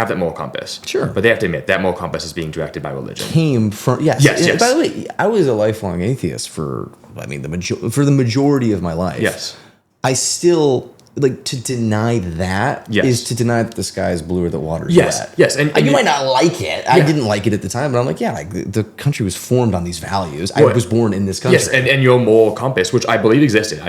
that moral compass. Sure. But they have to admit that moral compass is being directed by religion. Came from yes. By the way, I was a lifelong atheist for the majority of my life. Yes. I still to deny that is to deny that the sky is blue or the water is wet. Yes. And you might not like it. Yeah. I didn't like it at the time, but I'm like, the country was formed on these values. I was born in this country. Yes, and your moral compass, which I believe existed.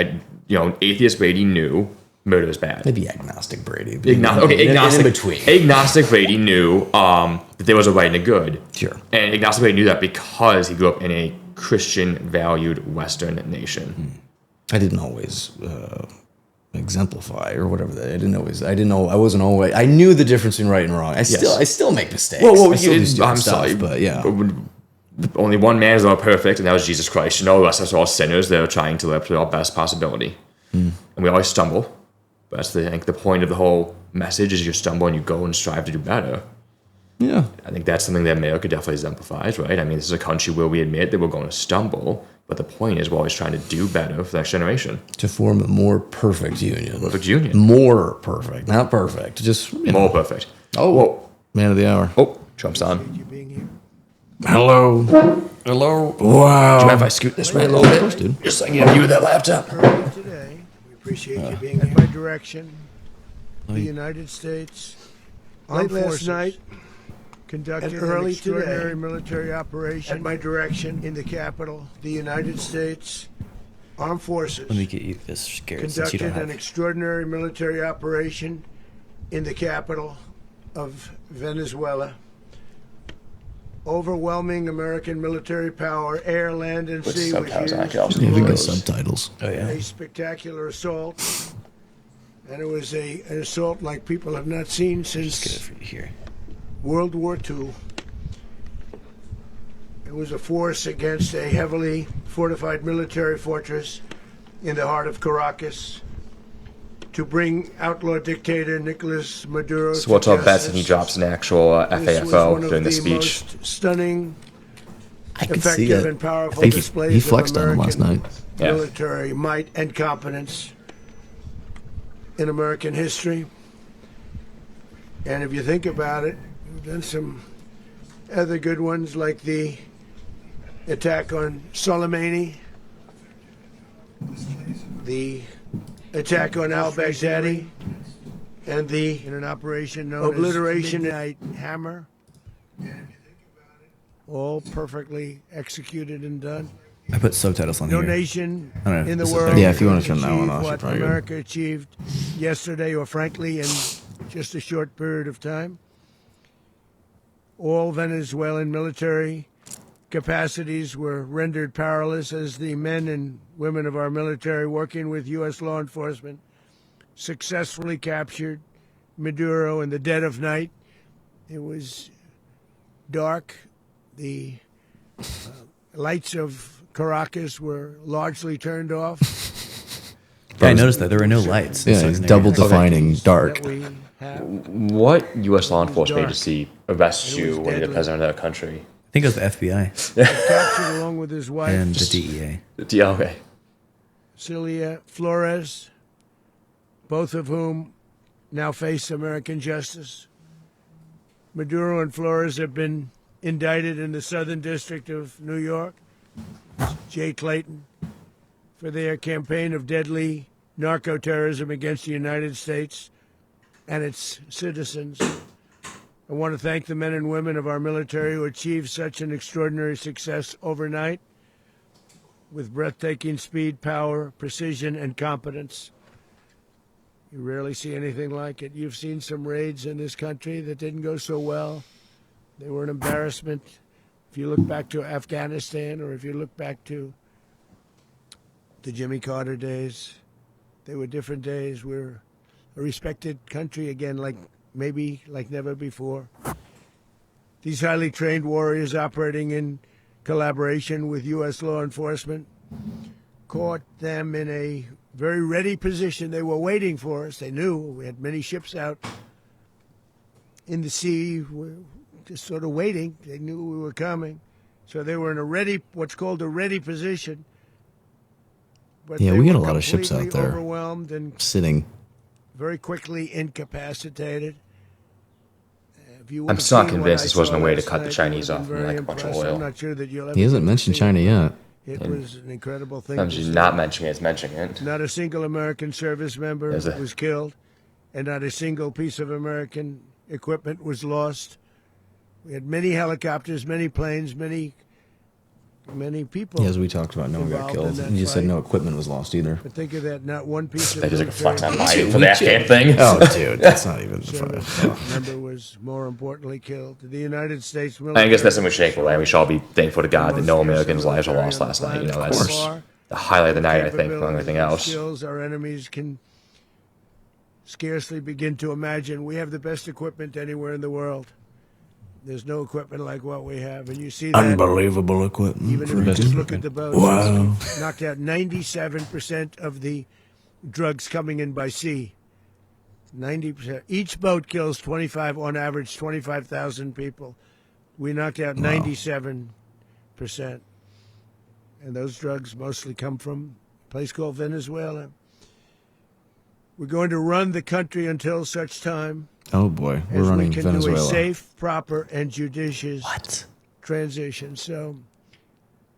Atheist Brady knew murder is bad. Maybe agnostic Brady. Agnostic. In between. Agnostic Brady knew that there was a right and a good. Sure. And agnostic Brady knew that because he grew up in a Christian valued Western nation. I didn't always exemplify or whatever that. I wasn't always. I knew the difference in right and wrong. I still make mistakes. I'm sorry, but yeah. Only one man is all perfect, and that was Jesus Christ. The rest of us are all sinners that are trying to live to our best possibility, and we always stumble. But that's I think the point of the whole message is you stumble and you go and strive to do better. Yeah. I think that's something that America definitely exemplifies, right? I mean, this is a country where we admit that we're going to stumble, but the point is we're always trying to do better for the next generation. To form a more perfect union. More perfect. Not perfect. Just more perfect. Oh, whoa. Man of the hour. Oh, Trump's on. Hello. Wow. Do you mind if I scoot this way a little bit? Of course, dude. Just so I can get a view of that laptop. Today, we appreciate you being in my direction. The United States late last night conducted an extraordinary military operation at my direction in the capital. The United States Armed Forces Let me get you this scared since you don't conducted have. an extraordinary military operation in the capital of Venezuela. Overwhelming American military power, air, land, and sea was used Yeah, we got subtitles. Oh yeah. a spectacular assault, and it was an assault like people have not seen Just get it since for you here. World War II. It was a force against a heavily fortified military fortress in the heart of Caracas to bring outlaw dictator Nicolas Maduro So what's our to bets if he justice. drops an actual This was AFO one of during the the speech? most stunning, I could see effective, it. and powerful He displays flexed of on him last American night. Yeah. military might and competence in American history. And if you think about it, we've done some other good ones like the attack on Soleimani, the attack on al-Baghdadi, and the in an operation known obliteration Midnight Hammer. All perfectly executed and done. I put subtitles on No here. nation I don't know, in the this is world better. Yeah, if you wanna can turn that one achieve off, you're what probably good. America achieved yesterday, or frankly, in just a short period of time. All Venezuelan military capacities were rendered powerless as the men and women of our military, working with U.S. law enforcement, successfully captured Maduro in the dead of night. It was dark. The lights of Caracas were largely turned off. Yeah, I noticed that there were no lights. Yeah, So it's double defining dark. That we have. What U.S. law enforcement dark. agency arrests It was you when you're the deadly. president of that country? I think it was the FBI Captured along with his wife, and the DEA. Yeah, okay. Celia Flores, both of whom now face American justice. Maduro and Flores have been indicted in the Southern District of New York, Jay Clayton, for their campaign of deadly narco-terrorism against the United States and its citizens. I want to thank the men and women of our military who achieved such an extraordinary success overnight with breathtaking speed, power, precision, and competence. You rarely see anything like it. You've seen some raids in this country that didn't go so well. They were an embarrassment. If you look back to Afghanistan, or if you look back to the Jimmy Carter days, they were different days. We're a respected country again, maybe like never before. These highly trained warriors operating in collaboration with U.S. law enforcement caught them in a very ready position. They were waiting for us. They knew we had many ships out in the sea, just sort of waiting. They knew we were coming. So they were in a ready, what's called a ready position. But Yeah, they we got were a lot of ships out completely there overwhelmed and sitting. very quickly incapacitated. I'm still not convinced this wasn't a way to cut the Chinese off from like a bunch of I'm oil. not sure that you'll ever He hasn't get to mentioned see China it. yet. It was an incredible thing. Sometimes to you're see. not mentioning it, it's mentioning it. Not a single American service member There's a- was killed, and not a single piece of American equipment was lost. We had many helicopters, many planes, many people. Yeah, as we talked about, no one got Involved in killed. that You just said fight. no equipment was lost either. But think of that, not one piece of That is like a flex on military Biden for the Afghan thing. Oh, dude, that's not even service fun. member was more importantly killed. The United States I military. guess that's something we should thankful, and we should all be thankful to God that no Americans' lives were lost last night. You know, that's the highlight of the night, I think, for everything else. Skills our enemies can scarcely begin to imagine. We have the best equipment anywhere in the world. There's no equipment like what we have, and you see that. Unbelievable equipment. Even if you just look at the boats, Wow. knocked out 97% of the drugs coming in by sea. 90%. Each boat kills 25, on average, 25,000 people. We knocked out 97%. And those drugs mostly come from a place called Venezuela. We're going to run the country until such time Oh boy, we're as running we can Venezuela. do a safe, proper, and judicious What? transition. So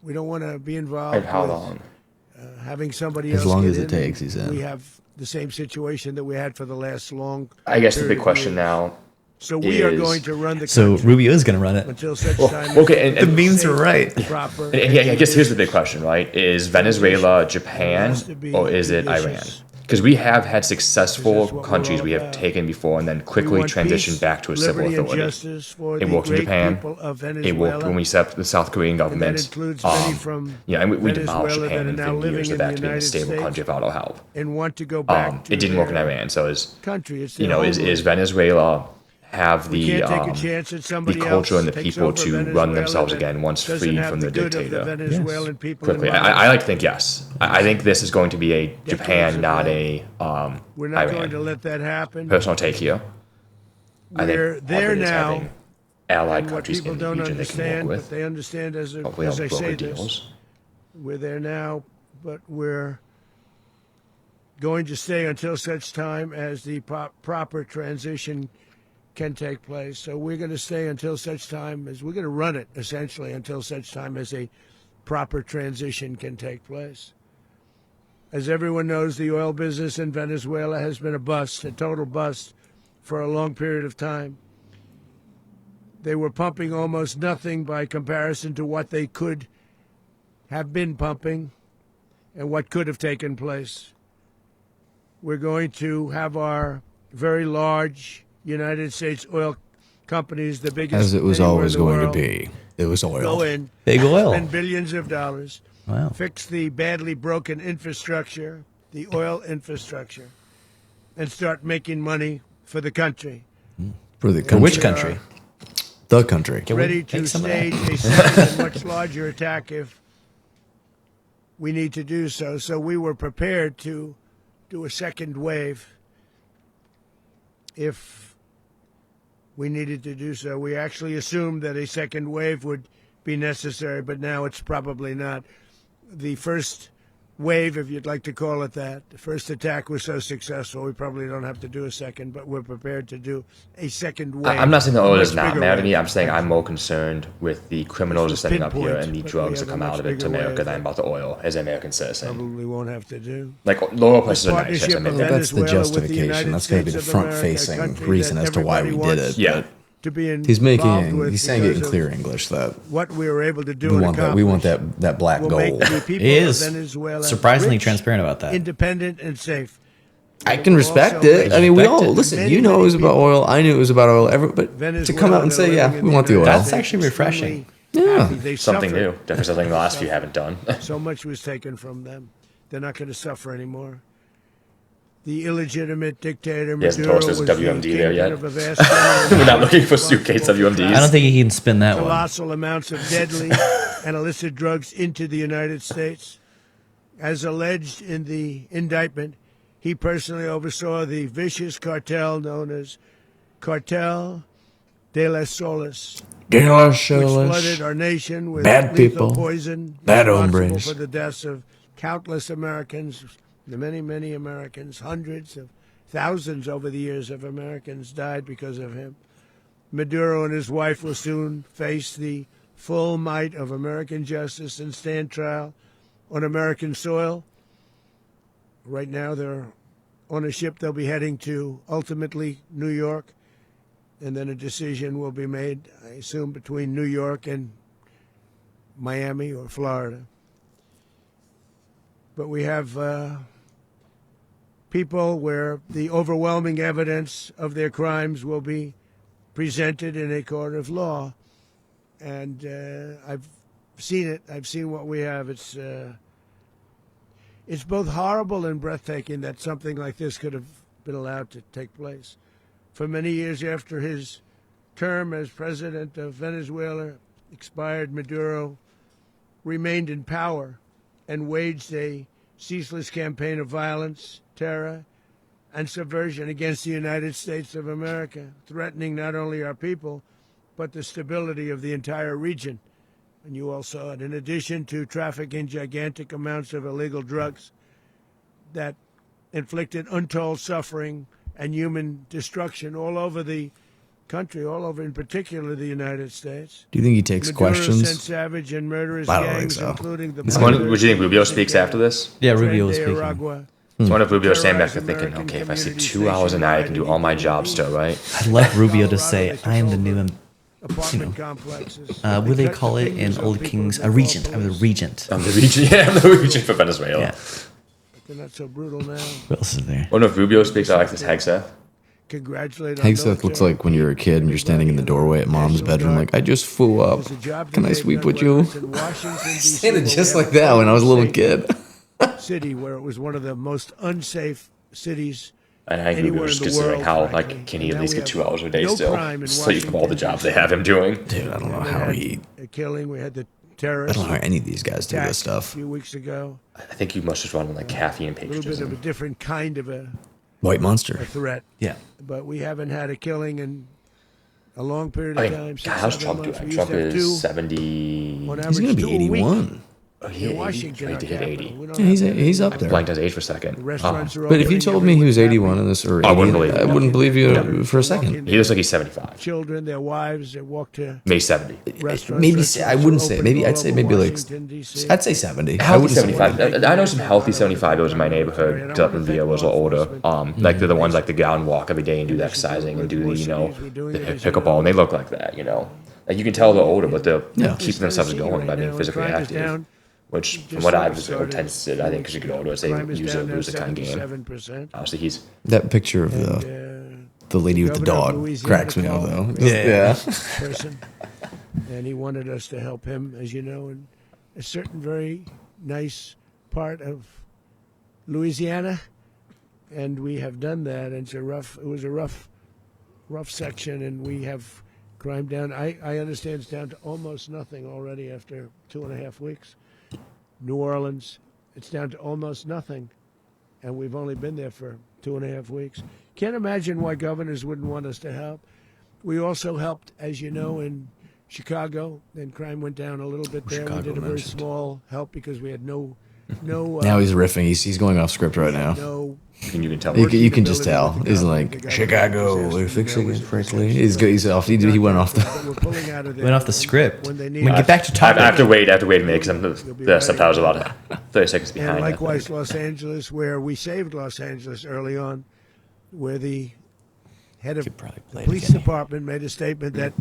we don't want to be involved And how with long? having somebody As else long get as it in. takes, he said. We have the same situation that we had for the last long I guess the period big of question years. now. So we are is- going to run the So country Rubio is going to run it. until such time okay, as and- The memes safe, are right. proper, And yeah, I guess here's the big question, right? Is Venezuela Japan or is it Iran? Because we have had successful That's what we're countries all we have about. taken before and then We quickly want transitioned peace, back to a civil liberty, and authority. justice for It the worked in great Japan. people of It worked Venezuela. when we set up the South Korean and that government. includes many from Yeah, and we demolished Venezuela Japan that are in now 50 years living of in that the to being a United stable States country without help. and want to go back to It didn't work in their Iran, so country. It's you their know, is homeland. Venezuela have We the can't take a chance that somebody culture else and the takes people over to run Venezuela themselves that again once doesn't free have from the good of dictator? Venezuelan people in Quickly, mind. I like to think yes. I think this is going to be a Japan, not a We're not going to Iran. let that happen. Personal take here. I think We're there albeit as now. having allied And what countries people in the don't region they can work understand, but with. they understand as Hopefully, I I'll say broker this. deals. We're there now, but we're going to stay until such time as the proper transition can take place. So we're going to stay until such time as we're going to run it essentially until such time as a proper transition can take place. As everyone knows, the oil business in Venezuela has been a bust, a total bust, for a long period of time. They were pumping almost nothing by comparison to what they could have been pumping and what could have taken place. We're going to have our very large United States oil companies, the biggest As it was anywhere always in the going to world, be. It was Go oil. in, Big oil. spend billions of dollars, Wow. fix the badly broken infrastructure, the oil infrastructure, and start making money for the country. For the For country. which country? The country. Can we Ready to take some of that? stage a second and much larger attack if we need to do so. So we were prepared to do a second wave if we needed to do so. We actually assumed that a second wave would be necessary, but now it's probably not. The first wave, if you'd like to call it that, the first attack was so successful, we probably don't have to do a second, but we're prepared to do a second wave. I'm not saying the oil is Much not bigger matter to me. wave. I'm saying I'm more concerned with the criminals This is setting up here pinpoint, and the but drugs we that have come a out of much it to bigger America wave than about the oil as an American citizen. Probably won't have to do. Like lower places are nice. Partnership Yes, I of mean, that. That's the Venezuela with the justification. United That's going to be the States of America, a front-facing country reason that as to why we everybody did wants it. Yeah. But to be he's involved he's saying it in because of clear English that what we were able to do we and want that. We want accomplish that black will make gold. the people He of is Venezuela surprisingly rich, transparent about that. independent, and safe. I And can will respect also it. I mean, we respect all it. listen. Many, You know, it was many about people- oil. I knew it was about oil. But to come out and say, yeah, we want the oil. That's actually refreshing. Yeah. They Something suffered. new. Definitely something the last few haven't done. So much was taken from them. They're not going to suffer anymore. The illegitimate dictator He hasn't Maduro told us was there's the WMD there kingpin yet. of a vast generation We're not looking for suitcase responsible for WMDs. I don't think he can spin that one. colossal amounts of deadly and illicit drugs into the United States. As alleged in the indictment, he personally oversaw the vicious cartel known as Cartel de las Solas, which flooded our nation with Bad lethal people, poison, bad responsible hombres. for the deaths of countless Americans, the many, many Americans, hundreds of thousands over the years of Americans died because of him. Maduro and his wife will soon face the full might of American justice and stand trial on American soil. Right now, they're on a ship. They'll be heading to ultimately New York, and then a decision will be made, I assume, between New York and Miami or Florida. But we have people where the overwhelming evidence of their crimes will be presented in a court of law. And I've seen it. I've seen what we have. It's both horrible and breathtaking that something like this could have been allowed to take place. For many years after his term as president of Venezuela expired, Maduro remained in power and waged a ceaseless campaign of violence, terror, and subversion against the United States of America, threatening not only our people, but the stability of the entire region. And you all saw it. In addition to trafficking gigantic amounts of illegal drugs that inflicted untold suffering and human destruction all over the country, all over, in particular, the United States. Do you think he takes Maduro sent questions? savage and murderous I don't think gangs, so. including the Would you think Rubio speaks after this? Yeah, Rubio was speaking. So I wonder if Rubio's standing back Terrorize there thinking, American okay, if I sleep communities 2 hours a night, I can do all my nationwide jobs still, right? I'd like Rubio to say, I am the new, apartment complexes. what do they call it in Old Kings? A regent. I'm the regent. I'm the regent. Yeah, I'm the regent for Venezuela. Yeah. They're not so brutal now. What else is there? I wonder if Rubio speaks. I like this Hegseth. Congratulate our Hegseth looks military. like when you're a kid and you're standing in the doorway at mom's bedroom, like, I just flew up. There's a job to Can I take sleep done, with whether you? it's in Washington, D.C., Sounded where just we like have that when I was a little safe kid. city where it was one of the most unsafe cities And I think anywhere Rubio's in the just world. like, how, frankly. like, can he And at now least we get have 2 hours a day no still? crime in Sleep from all the Washington, jobs they have him doing. Dude, I don't know We how had he. a killing. We had the I terrorist don't know how any of these guys do attack this a stuff. few weeks ago. I think you must just run on like caffeine and A little bit of a patriotism. different kind of a White monster. threat. Yeah. But we haven't had a killing in a long period I of mean, time. God, how's 6-7 Trump months. doing? We Trump used to have two is 70. on He's average, gonna be 2 a week 81. Oh, in he hit 80. Washington. He our hit capital. 80. We don't Yeah, have he's that. up there. Blanked on his age for a second. The restaurants are But if you opening, told me he was everyone's 81 happy. in this, or I wouldn't 80, believe it. I wouldn't believe you for a second. He looks like he's 75. Children, their wives, they walk to Maybe 70. restaurants. Maybe restaurants I wouldn't are say. opening Maybe all I'd say over maybe like Washington, D.C. I'd say 70. I Healthy wouldn't say 75. I know some healthy 75-year-olds in my neighborhood up in VA was a little older. Like they're the ones like that go out and walk every day and do the exercising and do the, the pickleball, and they look like that, Like you can tell they're older, but they're keeping themselves going by being physically active. Which, from what I've attended, I think as you get older, they use it, lose the kind of game. 77%. Obviously, he's that picture of the lady with the Governor of dog Louisiana cracks me up called though. Yeah. person and he wanted us to help him, as you know, in a certain very nice part of Louisiana, and we have done that. And it was a rough section, and we have crime down. I understand it's down to almost nothing already after 2.5 weeks. New Orleans, it's down to almost nothing, and we've only been there for 2.5 weeks. Can't imagine why governors wouldn't want us to help. We also helped, as you know, in Chicago. Then crime went down a little bit there. Chicago we did a very mentioned. small help because we had no. Now he's riffing. He's going off script right now. No. You can tell. You can just tell. He's like, Chicago, we're fixing it correctly. He's off. He went off the. We're pulling out of there Went off the script. when they I'm need gonna us. get back to I topic. have to wait a minute because the subtitles are about 30 seconds behind. And I likewise, think. Los Angeles, where we saved Los Angeles early on, where the head of Could probably the play it police again. department made a statement that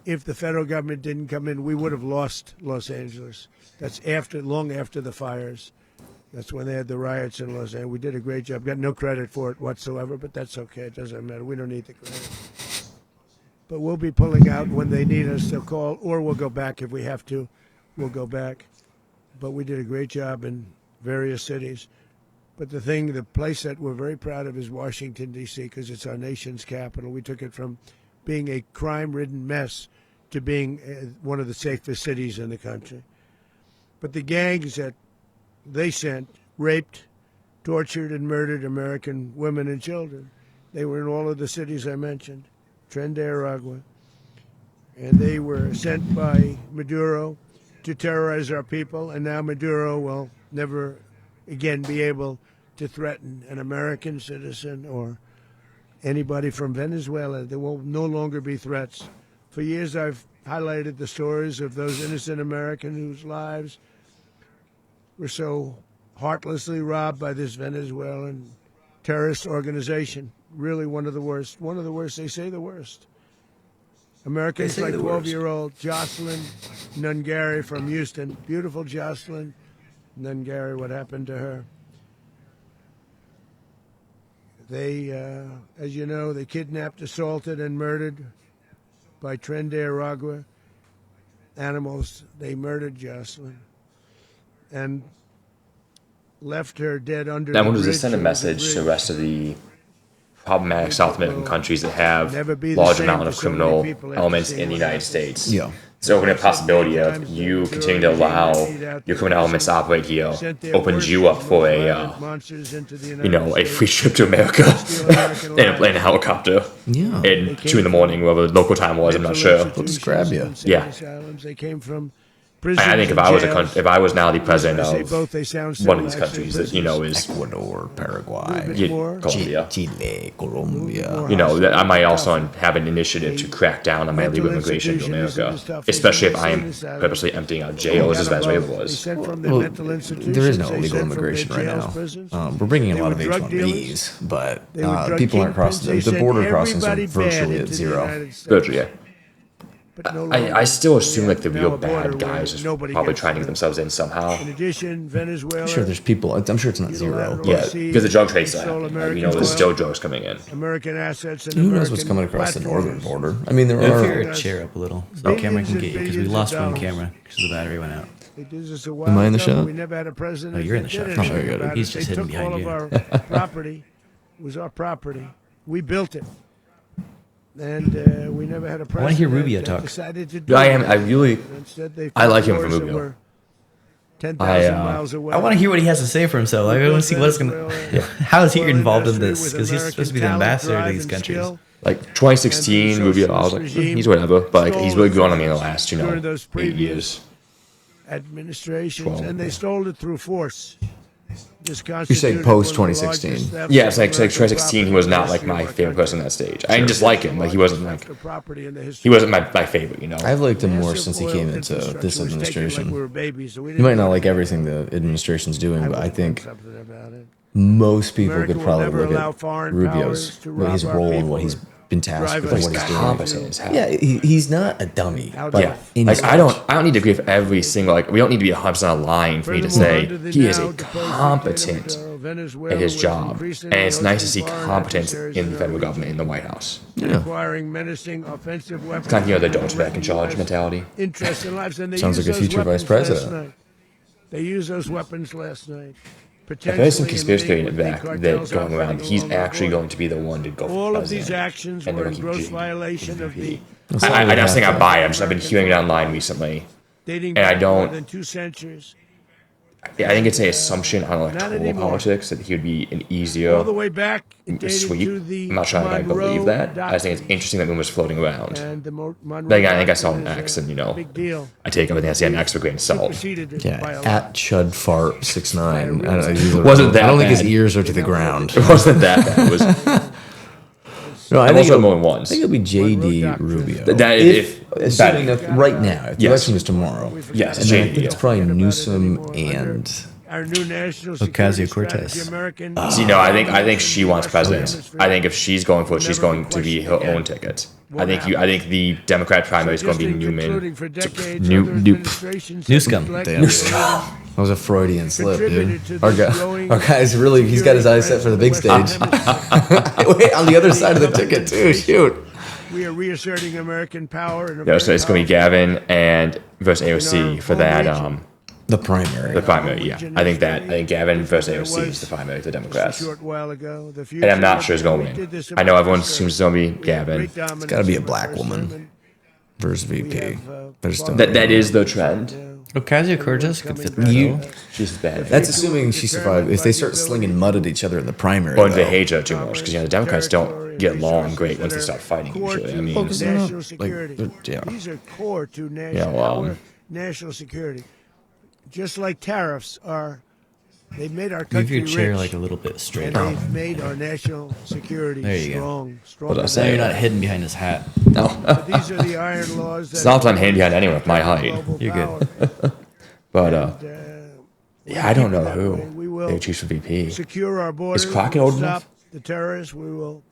if the federal government didn't come in, we would have lost Los Angeles. That's long after the fires. That's when they had the riots in Los Angeles. We did a great job. Got no credit for it whatsoever, but that's okay. It doesn't matter. We don't need the credit. But we'll be pulling out when they need us. They'll call, or we'll go back if we have to. We'll go back. But we did a great job in various cities. But the place that we're very proud of is Washington, D.C., because it's our nation's capital. We took it from being a crime-ridden mess to being one of the safest cities in the country. But the gangs that they sent raped, tortured, and murdered American women and children. They were in all of the cities I mentioned, Aragua. And they were sent by Maduro to terrorize our people, and now Maduro will never again be able to threaten an American citizen or anybody from Venezuela. There will no longer be threats. For years I've highlighted the stories of those innocent Americans whose lives were so heartlessly robbed by this Venezuelan terrorist organization. Really one of the worst. One of the worst. They say the worst. Americans like 12-year-old Jocelyn Nungari from Houston. Beautiful Jocelyn Nungari. What happened to her? They, as you know, they kidnapped, assaulted, and murdered by Aragua animals. They murdered Jocelyn and left her dead under Now, the does bridge. this send a There was message to the bridge. rest of the problematic South American countries that have Never be the large same amount for of so many criminal people after elements seeing in the what United happened. States? Yeah. It's opening a possibility of you continuing to allow your criminal elements to operate here opens you up for a free trip to America in a helicopter. Yeah. At 2 a.m, whatever the local time was, I'm not sure. They'll just grab you. Yeah. They came from I think if I was now the president of one of these countries that is Ecuador, Paraguay, Colombia, Chile, Colombia. that I might also have an initiative to crack down on my illegal immigration to America, especially if I am purposely emptying out jails as Venezuela was. Well, there is no illegal immigration right now. We're bringing in a lot of H-1Bs, but people aren't crossing. The border crossings are virtually at zero. Virtually, yeah. I still assume like the real bad guys are probably trying to get themselves in somehow. In addition, Venezuela. I'm sure there's people. I'm sure it's not zero. Yeah, But because the drug trade still happening. There's still drugs coming in. American assets and who knows what's coming across the northern border? I mean, there If are. your chair up a little, so the camera can get you, because we lost one camera because the battery went out. Am I in the shot? We never had a president. Oh, you're in the shot. that did Oh, anything very good. about it. He's just They hidden took all behind of you. our property. It was our property. We built it. And we never had a president. I wanna hear Rubio that talk. decided to do I it. really. Instead, they I like fought him for wars that Rubio. were 10,000 miles away. I want to hear what he has to say for himself. Like, I want to see what's gonna. How is he involved in this? Because he's supposed to be the ambassador to these countries. Like 2016, Rubio, I was like, he's whatever, but like, he's really grown on me in the last, 8 years. Administrations, and they stole it through force. You say post 2016. Yeah, it's like 2016. He was not like my favorite person on that stage. I didn't dislike him, but he wasn't my favorite. I've liked him more since he came into this administration. You might not like everything the administration's doing, but I think most people could probably look at Rubio's his role and what he's been tasked with, and what he's doing. Competent as hell. Yeah, he's not a dummy. Yeah, like I don't need to agree with every single. Like we don't need to be 100% aligned for me to say he is a competent Venezuela at his was job. increasingly And it's nice to see hosting foreign competence adversaries in the our federal region government, in the White House. and acquiring menacing offensive weapons. Kind of, the that adults back in threaten charge US mentality. Interests and lives. And they Sounds used like a those future vice weapons last president. night. They used those weapons last night. There's some conspiracy theory in in the back that going around. He's actually going to be the one to go for all president. of these actions And were they're in looking gross JD violation of the I'm not saying I buy it. I've been hearing it online recently. dating And I back don't- more than 2 centuries. I think it's an assumption on Not electoral anymore. politics that he would be an All easier the way back, it dated sweep. to the I'm not sure I believe Monroe that. I just think it's Doctrine. interesting that rumors floating around. And the Monroe Then again, I think I saw Doctrine an is X, a and, you know, big deal. I take everything I see on X with a grain of salt. Superseded it by a Yeah, lot. at Chudfart69. Wasn't that I don't think his bad. ears are to the ground. It wasn't that bad. It was No, I I'm think also it'll, more than I once. think it'll be J.D. Rubio. That- if, if- assuming that- that right now, if the Yes. election is tomorrow. Yes, And then I JD. think it's probably Newsom and Our new national security Ocasio-Cortez. strategy, American See, no, I think she wants president. I think if she's going for it, she's going to be her own ticket. I think the Democrat primary is going to be Newman. Newscom. Damn. That was a Freudian slip, dude. Our guy's really, he's got his eyes set for the big stage. Wait, on the other side of the ticket, too. Shoot. We are reasserting American power. In a Yeah, so very it's going to be Gavin and versus AOC for that. The primary. The primary, yeah. I think Gavin versus AOC is the primary for the powerful. Democrats. A short while ago. The And I'm not future- sure who's going we to did win. this I know about everyone this, assumes it's going to be we have Gavin. great dominance It's got to be a in the black first woman term, versus VP. We have, I just don't That is the trend. Ocasio-Cortez could fit the You- bill. She's bad. That's assuming she survived. If they start slinging mud at each other in the primary, Or they though, hate her too much because the Democrats don't get along great once they start fighting core usually. to I mean, national security. yeah. These are core to national security. Just like tariffs are, they've made our Move country your chair rich, like a little bit and straighter. they've made our national security There you go. strong. What I So say? you're not hidden behind his hat. no. These are the iron laws. It's not that I'm handy on anyone with my height. You're good. But yeah, I don't know We who will they would choose for VP. secure our borders. Crockett old Stop enough? the terrorists. We will.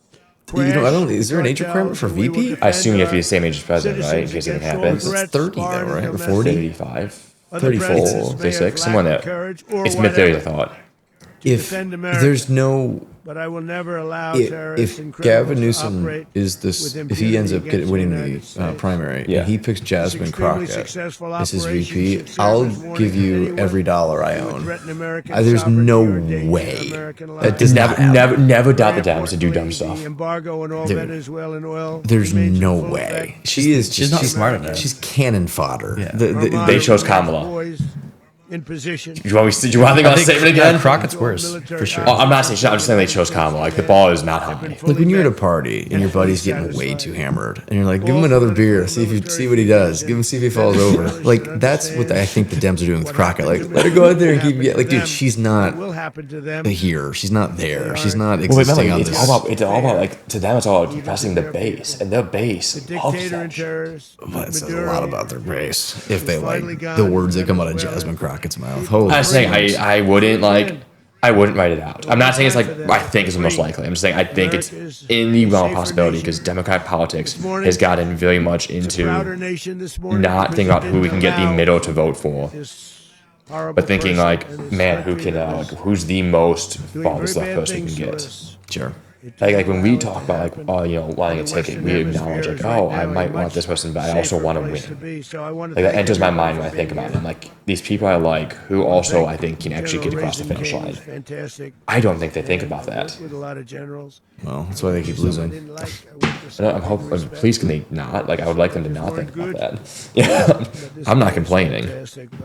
You know, I don't. Is there an age cartels, requirement for and we will VP? defend I assume you have to be our the same age as president, right? In citizens case anything against all happens. threats, It's 30 though, foreign and right? Or domestic. 40? 35, Other 34, presidents may have 36, somewhere in lacked there. courage or It's mid-30s, I whatever. thought. If defend America. there's no, But I will never allow if, terrorists and if criminals Gavin to Newsom operate is this, with if he ends up impunity winning against the the United States. primary, Yeah. and he picks Jasmine extremely Crockett successful as his operation VP, should serve I'll as warning give to you anyone every dollar I who would own. threaten American There's sovereignty no or endanger way. American That lives. does not happen. Never doubt the Very Dems to do dumb importantly, stuff. The embargo on all Dude, Venezuelan oil. There's remains in no full way. effect. She's not smart enough. She's cannon fodder. Yeah. They chose Kamala. Boys in position. Do you want me to think I'll save it again? Crockett's worse, for sure. Oh, I'm not saying I'm just saying they chose Kamala. Like, the ball is not high. Like when you're at a party and your buddy's getting way too hammered, and you're like, give him another beer, see what he does, see if he falls over. Like that's what I think the Dems are doing with Crockett. Like let her go out there and keep. Like dude, she's not Will happen to them. here. She's not there. She's not Well, existing remember, on it's this. all about like to them. It's all about depressing the base, and their base The loves dictator that and shit. terrorist. But it says a Maduro lot about their race if they like finally gone the words that come out of Venezuela. Jasmine Crockett's mouth. Holy I'm saying smokes. I wouldn't write it out. I'm not saying it's like I think it's the most likely. I'm just saying I think it's in the realm of possibility because Democrat politics has gotten very much Prouder into nation this morning. not thinking about who we can get the Allow middle to vote for, this horrible but thinking person like, and his man, who country can that like is who's the most doing fatherless very left bad person we things can to get. us. Sure. Like when we talk about like wanting a ticket, we acknowledge like, oh, I might want this person, but I also want to win. Like that enters my mind when I think about it. I'm like, these people I like, who also I think can actually get across the finish line. Fantastic. I don't think they think about that. With a lot of generals. Well, that's why they keep I losing. didn't like. I went to I'm hoping, please can they not? Like I would like them to not think about that. Yeah, I'm not complaining.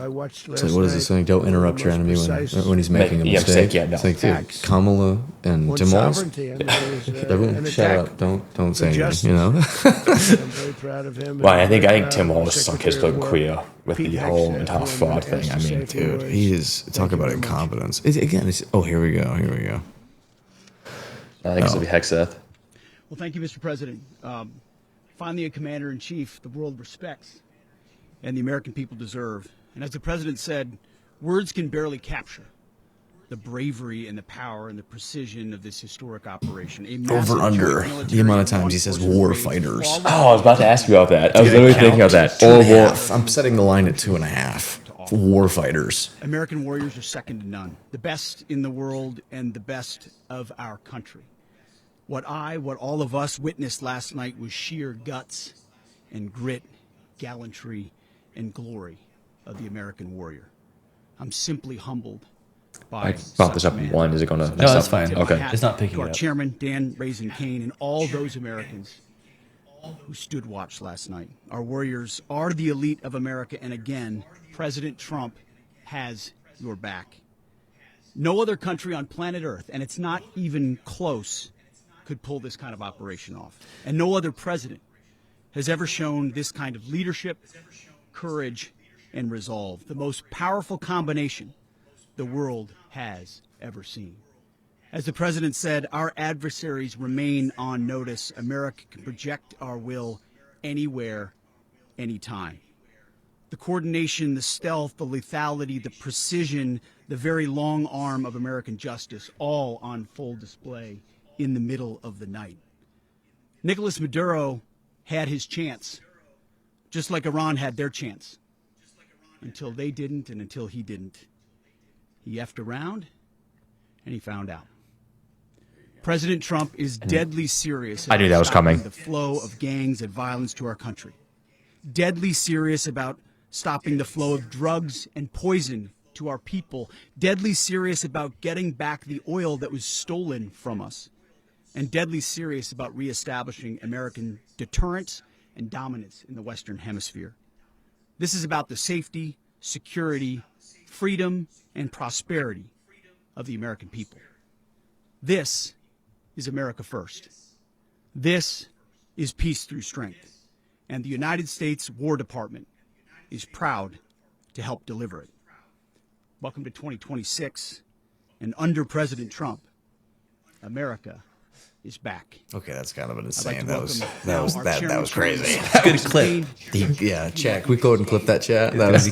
I watched last So what is night this saying? Don't interrupt your enemy when he's making a Yeah, mistake. yeah, no. It's like, dude, Kamala and on Tim Walz. sovereignty. And there was, Everyone, an shut attack. up! Don't say justice. anything. You know. I'm very proud of him. Well, I think And, Tim uh, Walz sunk his Secretary foot of queer with the Pete whole Hegseth, entire who fraud has thing. I to mean, say Dude, words. he is talk Thank you about very much. incompetence. Again, it's, oh, here we go. Here we go. I think it's gonna be Hegseth. Well, thank you, Mr. President. Finally, a commander-in-chief the world respects and the American people deserve. And as the president said, words can barely capture the bravery and the power and the precision of this historic operation. A massive Over under joint the military amount of and times he law says enforcement war raid fighters. flawless Oh, I was about to ask you about that. I was literally thinking of that. Two Or and a war. half. I'm setting the line at 2.5. war fighters. American warriors are second to none, the best in the world and the best of our country. What all of us witnessed last night was sheer guts and grit, gallantry, and glory of the American warrior. I'm simply humbled by I brought this up such one. Is it going to? No, that's fine. Okay. It's not picking to it our up. chairman, Dan Raisin Kane, and all those Americans who stood watch last night. Our warriors are the elite of America, and again, President Trump has your back. No other country on planet Earth, and it's not even close, could pull this kind of operation off. And no other president has ever shown this kind of leadership, courage, and resolve, the most powerful combination the world has ever seen. As the president said, our adversaries remain on notice. America can project our will anywhere, anytime. The coordination, the stealth, the lethality, the precision, the very long arm of American justice, all on full display in the middle of the night. Nicolas Maduro had his chance, just like Iran had their chance, until they didn't and until he didn't. He effed around, and he found out. President Trump is deadly serious about I knew that was stopping coming. the flow of gangs and violence to our country. Deadly serious about stopping the flow of drugs and poison to our people. Deadly serious about getting back the oil that was stolen from us. And deadly serious about reestablishing American deterrence and dominance in the Western Hemisphere. This is about the safety, security, freedom, and prosperity of the American people. This is America first. This is peace through strength. And the United States War Department is proud to help deliver it. Welcome to 2026. And under President Trump, America is back. Okay, that's kind of an I'd like insane. to That was welcome that was crazy. Good clip. Yeah, chat. Can we go ahead and clip that chat? That was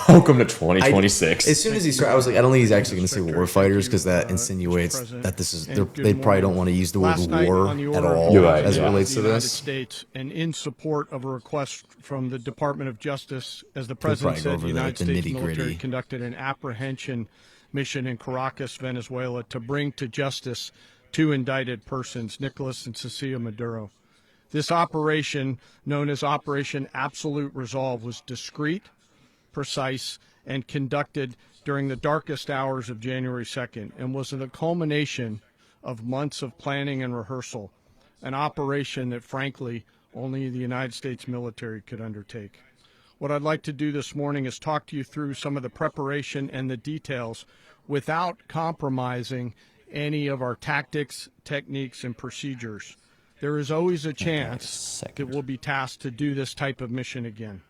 Welcome to 2026. As soon as he started, I was like, I don't think he's actually going to say war fighters because that insinuates that this is. They probably don't want to use the word war at all You're right, as it yeah. relates to the United this. States, and in support of a request from the Department of Justice, as the probably president go said, over the United the States nitty-gritty. military conducted an apprehension mission in Caracas, Venezuela, to bring to justice two indicted persons, Nicolas and Cecilia Maduro. This operation, known as Operation Absolute Resolve, was discreet, precise, and conducted during the darkest hours of January 2nd and was the culmination of months of planning and rehearsal, an operation that, frankly, only the United States military could undertake. What I'd like to do this morning is talk to you through some of the preparation and the details without compromising any of our tactics, techniques, and procedures. There is always a chance that we'll be tasked to do this type of mission again.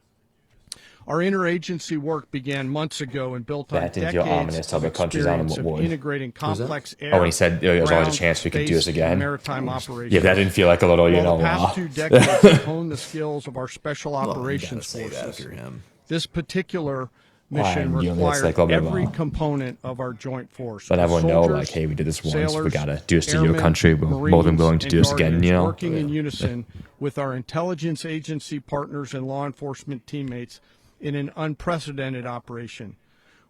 Our interagency work began months ago and built on That didn't feel decades ominous till of the countries on experience them of would. integrating complex air, Oh, when he said there was always a ground, chance we could do space, this again. and maritime operations. Yeah, that didn't feel like a little, Well, the past 2 decades have honed the skills of our special Well, you gotta operations say that if forces. you're him. This particular Why, mission you know, it's required like a little bit of every a- component of our joint force. Let everyone know, Soldiers, like, hey, we did this once. We sailors, gotta do this to your airmen, country. We're more than Marines, willing to do and this again, guardians you know? working in unison with our intelligence agency partners and law enforcement teammates in an unprecedented operation.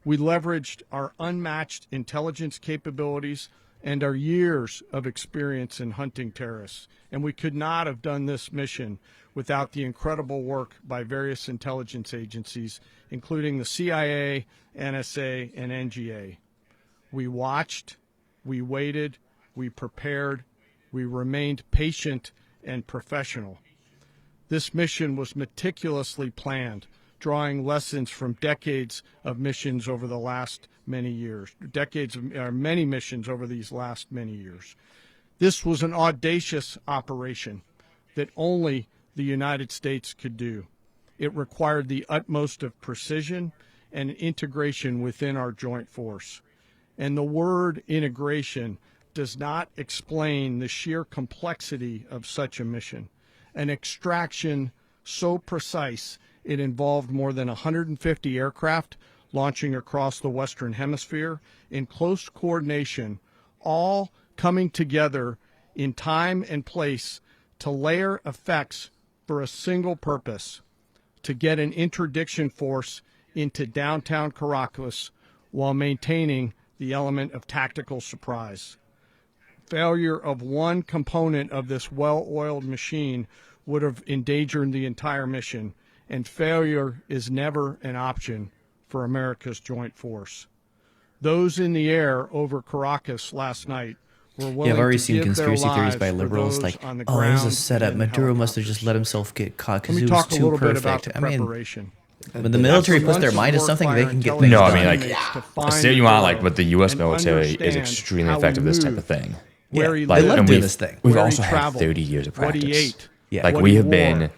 We leveraged our unmatched intelligence capabilities and our years of experience in hunting terrorists. And we could not have done this mission without the incredible work by various intelligence agencies, including the CIA, NSA, and NGA. We watched, we waited, we prepared, we remained patient and professional. This mission was meticulously planned, drawing lessons from decades of missions over the last many years, many missions over these last many years. This was an audacious operation that only the United States could do. It required the utmost of precision and integration within our joint force. And the word integration does not explain the sheer complexity of such a mission. An extraction so precise it involved more than 150 aircraft launching across the Western Hemisphere in close coordination, all coming together in time and place to layer effects for a single purpose: to get an interdiction force into downtown Caracas while maintaining the element of tactical surprise. Failure of one component of this well-oiled machine would have endangered the entire mission, and failure is never an option for America's joint force. Those in the air over Caracas last night were willing Yeah, I've already to seen give conspiracy their theories lives by for liberals those like, on the oh, it was a ground setup. and in Maduro must have helicopters. just let himself get caught because Let it me was talk a too little bit about perfect. the I mean, preparation. when the military puts their mind to something, they can get things No, I done. mean, like, say you want, like, but the U.S. military is extremely effective at this type of thing. Where he They lived, love doing this thing. We've where he also had traveled, 30 years of what he practice. ate, Yeah. Like, what we he have wore, been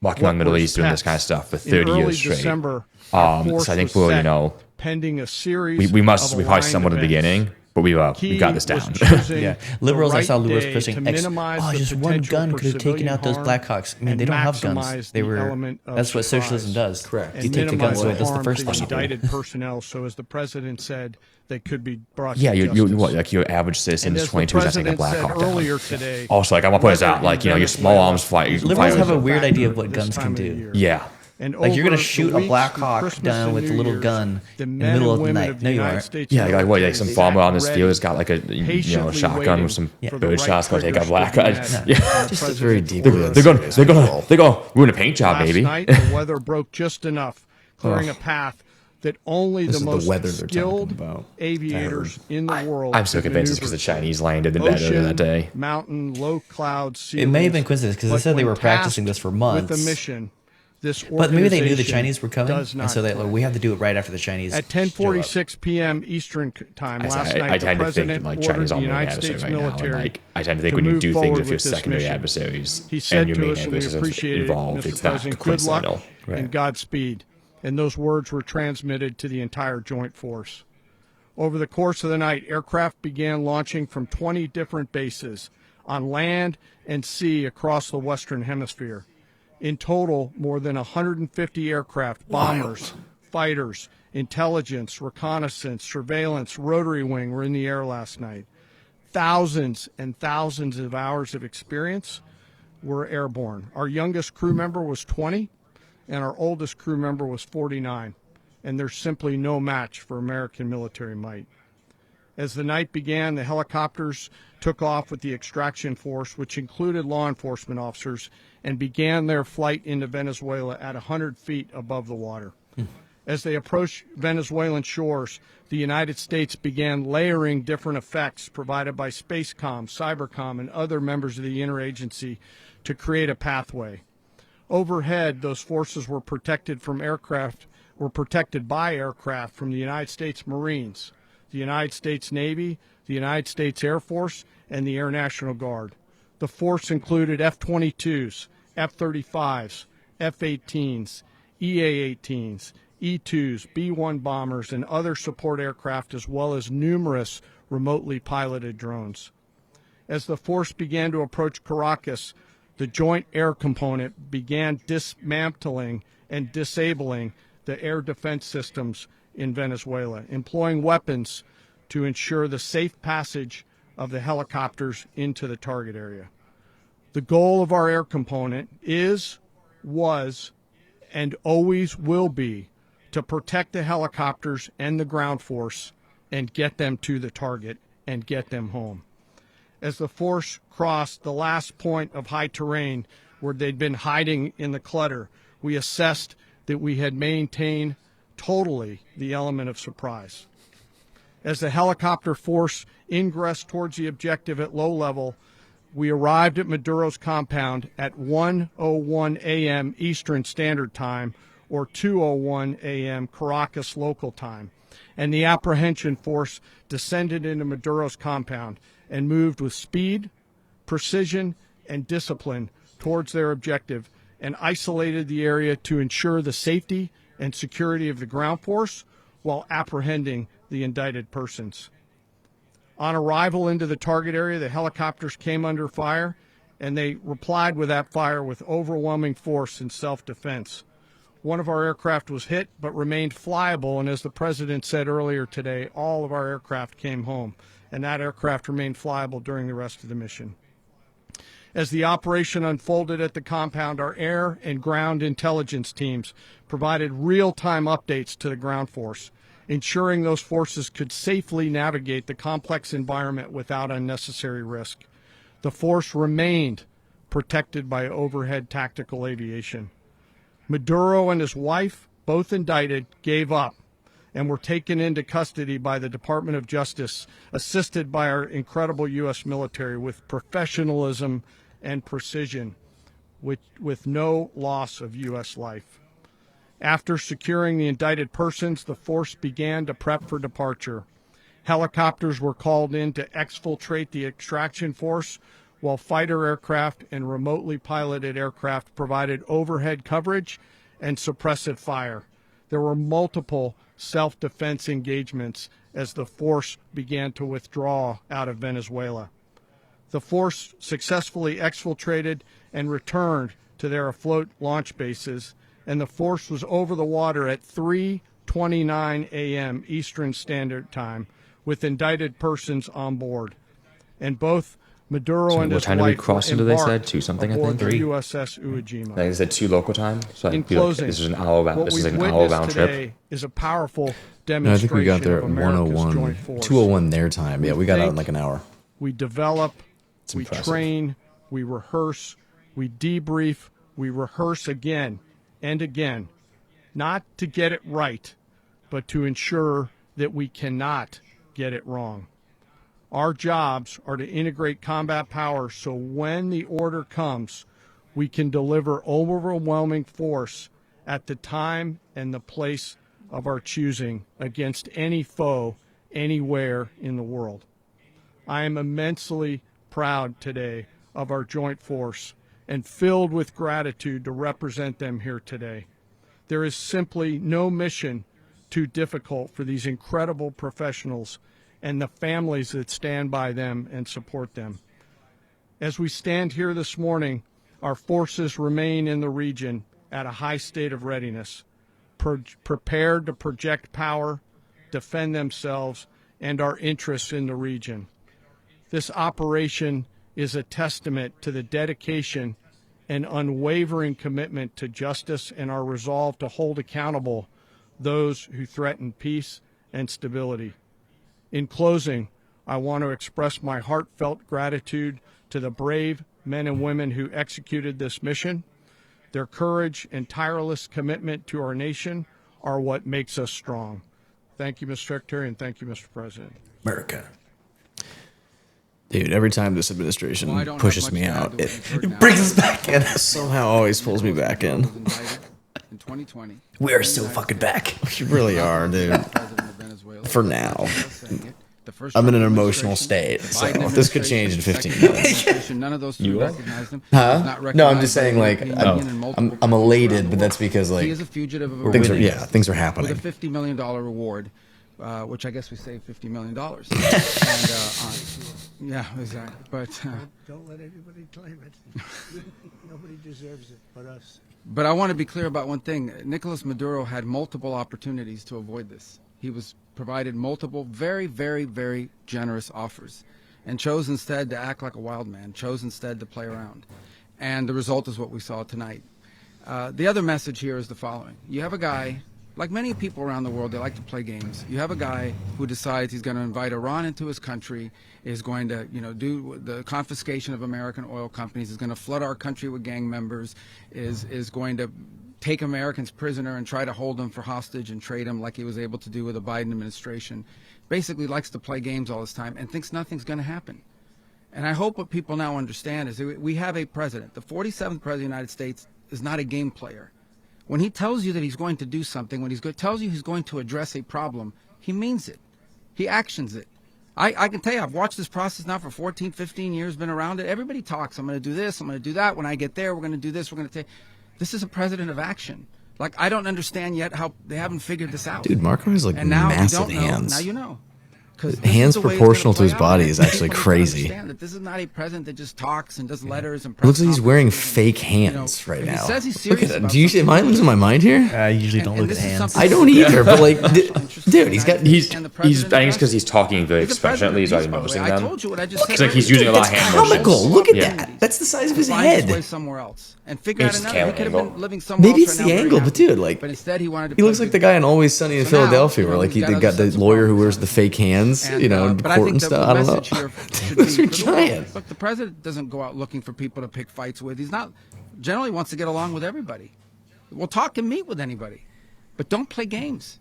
walking around the Middle what East doing was this kind of pets. stuff for In 30 early years straight. December, our force So I think was we'll, you set know, pending a series we of probably aligned stumbled at the events. beginning, but we've got this Key was down. choosing Yeah, the liberals. I right saw liberals day pushing. to minimize the just one potential gun for could have taken civilian out those harm Blackhawks. I mean, and they don't have guns. maximize They the were. element of That's what surprise. socialism does. Correct. And You take the minimize guns away. That's the harm first to thing you do. indicted personnel, so as the president said, they could be brought Yeah, to you justice. what, like your average citizen And is as the 22 is taking a president Black said Hawk down. earlier today, Also, like, I'm gonna point this out, like, you know, your small arms fight. Liberals have a weird idea of factor what this guns time can of the do. year. Yeah. And Like, you're over gonna the shoot a weeks Black through Hawk Christmas down and with a New little Year's, gun the in the men middle and of the women night. of the No, you United aren't. States Yeah, like what? Like some military farmer on the sat field has ready, got like a patiently shotgun waiting with some for the bird right shots. Gonna take a triggers black to be guy. met. Yeah, Just a President very ordered. deeply they're gonna ruin a paint job, Last baby. night, the weather broke just enough, clearing a path that only This the is the most weather they're talking skilled about. aviators in the world. I'm so could convinced it's because maneuver the Chinese landed in bed earlier ocean, that day. mountain, low clouds, It may have been ceilings, coincidence because they but said they when were practicing this tasked for months. With a mission, this But maybe they knew the organization Chinese were coming, does and so not they like, we have to do it right after the Chinese. At show up. 10:46 p.m. Eastern time last night, I the tend to president think like ordered China's the our main United adversary States right now. And, military like, I tend to think to when you move do forward things with your with this secondary mission. adversaries He said and your to main us, and we adversaries appreciate involved, it, it's Mr. not President, good luck coincidental. and Godspeed. And those words were transmitted to the entire joint force. Over the course of the night, aircraft began launching from 20 different bases on land and sea across the Western Hemisphere. In total, more than 150 aircraft, bombers, fighters, intelligence, reconnaissance, surveillance, rotary wing were in the air last night. Thousands and thousands of hours of experience were airborne. Our youngest crew member was 20, and our oldest crew member was 49, and there's simply no match for American military might. As the night began, the helicopters took off with the extraction force, which included law enforcement officers, and began their flight into Venezuela at 100 feet above the water. As they approached Venezuelan shores, the United States began layering different effects provided by Spacecom, Cybercom, and other members of the interagency to create a pathway. Overhead, those forces were protected by aircraft from the United States Marines, the United States Navy, the United States Air Force, and the Air National Guard. The force included F-22s, F-35s, F-18s, EA-18s, E-2s, B-1 bombers, and other support aircraft, as well as numerous remotely piloted drones. As the force began to approach Caracas, the Joint Air Component began dismantling and disabling the air defense systems in Venezuela, employing weapons to ensure the safe passage of the helicopters into the target area. The goal of our air component was, and always will be to protect the helicopters and the ground force and get them to the target and get them home. As the force crossed the last point of high terrain where they'd been hiding in the clutter, we assessed that we had maintained totally the element of surprise. As the helicopter force ingressed towards the objective at low level, we arrived at Maduro's compound at 1:01 a.m. Eastern Standard Time, or 2:01 a.m. Caracas local time, and the apprehension force descended into Maduro's compound and moved with speed, precision, and discipline towards their objective, and isolated the area to ensure the safety and security of the ground force while apprehending the indicted persons. On arrival into the target area, the helicopters came under fire, and they replied with that fire with overwhelming force in self-defense. One of our aircraft was hit but remained flyable, and as the president said earlier today, all of our aircraft came home, and that aircraft remained flyable during the rest of the mission. As the operation unfolded at the compound, our air and ground intelligence teams provided real-time updates to the ground force, ensuring those forces could safely navigate the complex environment without unnecessary risk. The force remained protected by overhead tactical aviation. Maduro and his wife, both indicted, gave up and were taken into custody by the Department of Justice, assisted by our incredible U.S. military with professionalism and precision, with no loss of U.S. life. After securing the indicted persons, the force began to prep for departure. Helicopters were called in to exfiltrate the extraction force, while fighter aircraft and remotely piloted aircraft provided overhead coverage and suppressive fire. There were multiple self-defense engagements as the force began to withdraw out of Venezuela. The force successfully exfiltrated and returned to their afloat launch bases, and the force was over the water at 3:29 a.m. Eastern Standard Time with indicted persons on board. And both Maduro and his what time did we wife cross were into, they said? embarked 2 something, I aboard think? the 3? USS Iwo Jima. I think they said 2 local time. So In I feel like closing, this is an hour round. what This is we've like an hour witnessed round trip. today is a powerful No, I demonstration think we got there of at America's 101, joint force. 201 their time. Yeah, we got out in think, like an hour. We develop, we impressive. train, we rehearse, we debrief, we rehearse again and again, not to get it right, but to ensure that we cannot get it wrong. Our jobs are to integrate combat power so when the order comes, we can deliver overwhelming force at the time and the place of our choosing against any foe anywhere in the world. I am immensely proud today of our joint force and filled with gratitude to represent them here today. There is simply no mission too difficult for these incredible professionals and the families that stand by them and support them. As we stand here this morning, our forces remain in the region at a high state of readiness, prepared to project power, defend themselves, and our interests in the region. This operation is a testament to the dedication and unwavering commitment to justice and our resolve to hold accountable those who threaten peace and stability. In closing, I want to express my heartfelt gratitude to the brave men and women who executed this mission. Their courage and tireless commitment to our nation are what makes us strong. Thank you, Mr. Secretary, and thank you, Mr. President. America. Dude, every time this administration Well, I don't have pushes much me to add out, to what it you've heard now. Brings us back in. somehow always pulls me back in. Was indicted in 2020. We are so fucking back. You really are, dude. President of Venezuela. For now. Saying it. The first I'm in an Trump emotional administration, state, the so Biden this could change in administration, 15 the second minutes. administration, None of those three You are? recognized him. Huh? He's not No, I'm recognized just by the saying, like, European Union and multiple I'm countries elated, around the but that's world. because, like, He is a fugitive of things are, arrest things are with happening. a $50 million reward, which I guess we saved $50 million. Yeah, exactly. But Don't let anybody claim it. Nobody deserves it but us. But I want to be clear about one thing. Nicolas Maduro had multiple opportunities to avoid this. He was provided multiple very, very, very generous offers and chose instead to act like a wild man, chose instead to play around. And the result is what we saw tonight. The other message here is the following. You have a guy, like many people around the world, they like to play games. You have a guy who decides he's going to invite Iran into his country, is going to, do the confiscation of American oil companies, is going to flood our country with gang members, is going to take Americans prisoner and try to hold them for hostage and trade them like he was able to do with the Biden administration. Basically likes to play games all this time and thinks nothing's going to happen. And I hope what people now understand is that we have a president. The 47th president of the United States is not a game player. When he tells you that he's going to do something, when tells you he's going to address a problem, he means it. He actions it. I can tell you, I've watched this process now for 14, 15 years, been around it. Everybody talks. I'm going to do this. I'm going to do that. When I get there, we're going to do this. We're going to take. This is a president of action. I don't understand yet how they haven't figured this out. Dude, Marco has, and now massive you don't know. hands. Now you know. 'Cause Hands this is the way it's proportional gonna to his play out. body And is I think actually people need to crazy. understand that this is not a president that just talks and does letters and It looks like press he's wearing conferences fake and, hands right if he now. says he's Look serious at about that. Am I losing my mind here? I usually don't and look at this is hands. something I don't either, but like, dude, he's got. He's And the I think president it's because he's talking very He's the president expressionately. of He's already peace, by the way. noticing I them. told you what I just said. It's like he's using a lot of That's hand comical. motions. Look at Yeah. that. That's the size of his Find his way head. somewhere else and figure out It's another. He camera could have angle. been living somewhere Maybe else it's right the now, very angle, but happy. dude, like, But instead, he wanted to. he looks like the guy in Always Sunny in So now, Philadelphia, where you know, like we've he got got other the sets of lawyer who problems wears now. the fake hands, And, you know, in but I court think and the stuff. I don't know. message here should Those be are for the world. giant. Look, the president doesn't go out looking for people to pick fights with. He's not generally wants to get along with everybody. We'll talk and meet with anybody, but don't play games.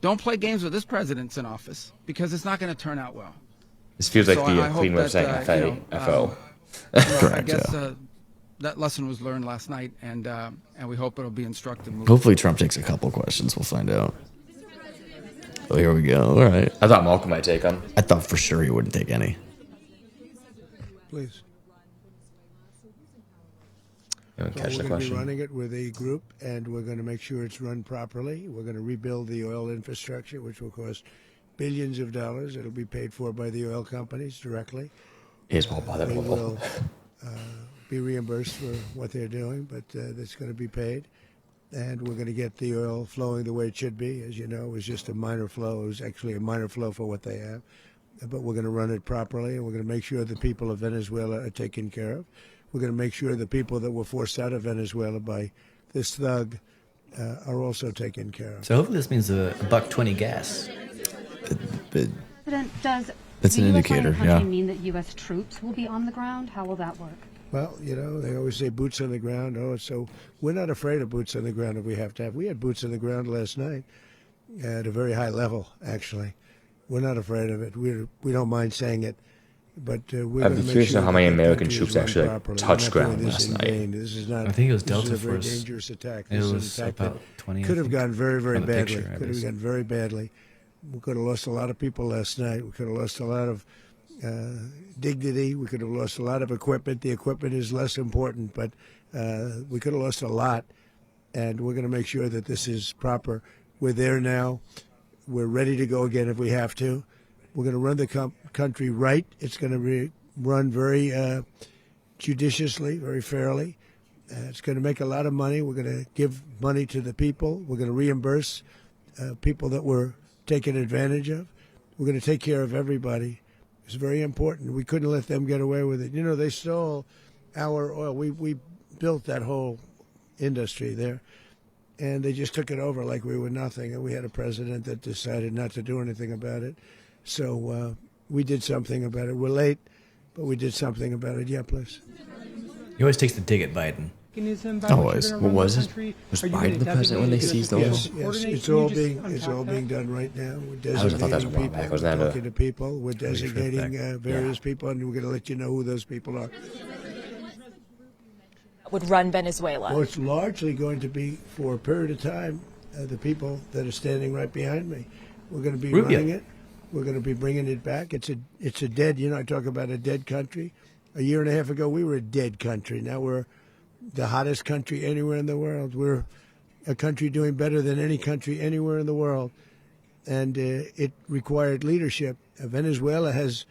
Don't play games with this president's in office because it's not going to turn out well. This feels like So the I hope clean way of that, saying FO. I Correct, guess yeah. that lesson was learned last night, and we hope it'll be instructive. moving Hopefully Trump takes a couple questions. We'll find out. Oh, here we go. All right. I thought Malcolm might take him. I thought for sure he wouldn't take any. Please. You want to catch We're the going to be question? running it with a group, and we're going to make sure it's run properly. We're going to rebuild the oil infrastructure, which will cost billions of dollars. It'll be paid for by the oil companies directly. He's well bothered They with will be reimbursed for what they're doing, but that's going to be paid. And we're going to get the oil flowing the way it should be. As you know, it was just a minor flow. It was actually a minor flow for what they have. But we're going to run it properly, and we're going to make sure the people of Venezuela are taken care of. We're going to make sure the people that were forced out of Venezuela by this thug are also taken care of. So hopefully this means a $1.20 gas. But President, does That's the an U.S. indicator, country yeah. mean that U.S. troops will be on the ground? How will that work? Well, you know, they always say boots on the ground. Oh, so we're not afraid of boots on the ground if we have to have. We had boots on the ground last night at a very high level, actually. We're not afraid of it. We don't mind saying it. But we're I'd going be to make curious to sure know how many that the American country troops is run actually, like, properly. touched We're not doing ground this last in night. vain. This is not. I think it was this is Delta a very Force. dangerous attack. It This is was an attack about that 20, I could have think, gone very, very from the badly. picture, at Could have least. gone very badly. We could have lost a lot of people last night. We could have lost a lot of dignity. We could have lost a lot of equipment. The equipment is less important, but we could have lost a lot. And we're going to make sure that this is proper. We're there now. We're ready to go again if we have to. We're going to run the country right. It's going to be run very judiciously, very fairly. It's going to make a lot of money. We're going to give money to the people. We're going to reimburse people that were taken advantage of. We're going to take care of everybody. It's very important. We couldn't let them get away with it. You know, they stole our oil. We built that whole industry there, and they just took it over like we were nothing. And we had a president that decided not to do anything about it. So we did something about it. We're late, but we did something about it. Yeah, please. He always takes the dig at Biden. Always. What was it? Was Biden the president when they seized oil? Yes, it's all being done right now. We're I thought that was a designating while people. back. Was We're that talking to people. We're trip designating back. various people, and we're going to let you know who those people are. Would run Venezuela. Well, it's largely going to be for a period of time. The people that are standing right behind me, we're going to be Rubio. running it. We're going to be bringing it back. It's a dead. You know, I talk about a dead country. A year and a half ago, we were a dead country. Now we're the hottest country anywhere in the world. We're a country doing better than any country anywhere in the world, and it required leadership. Venezuela has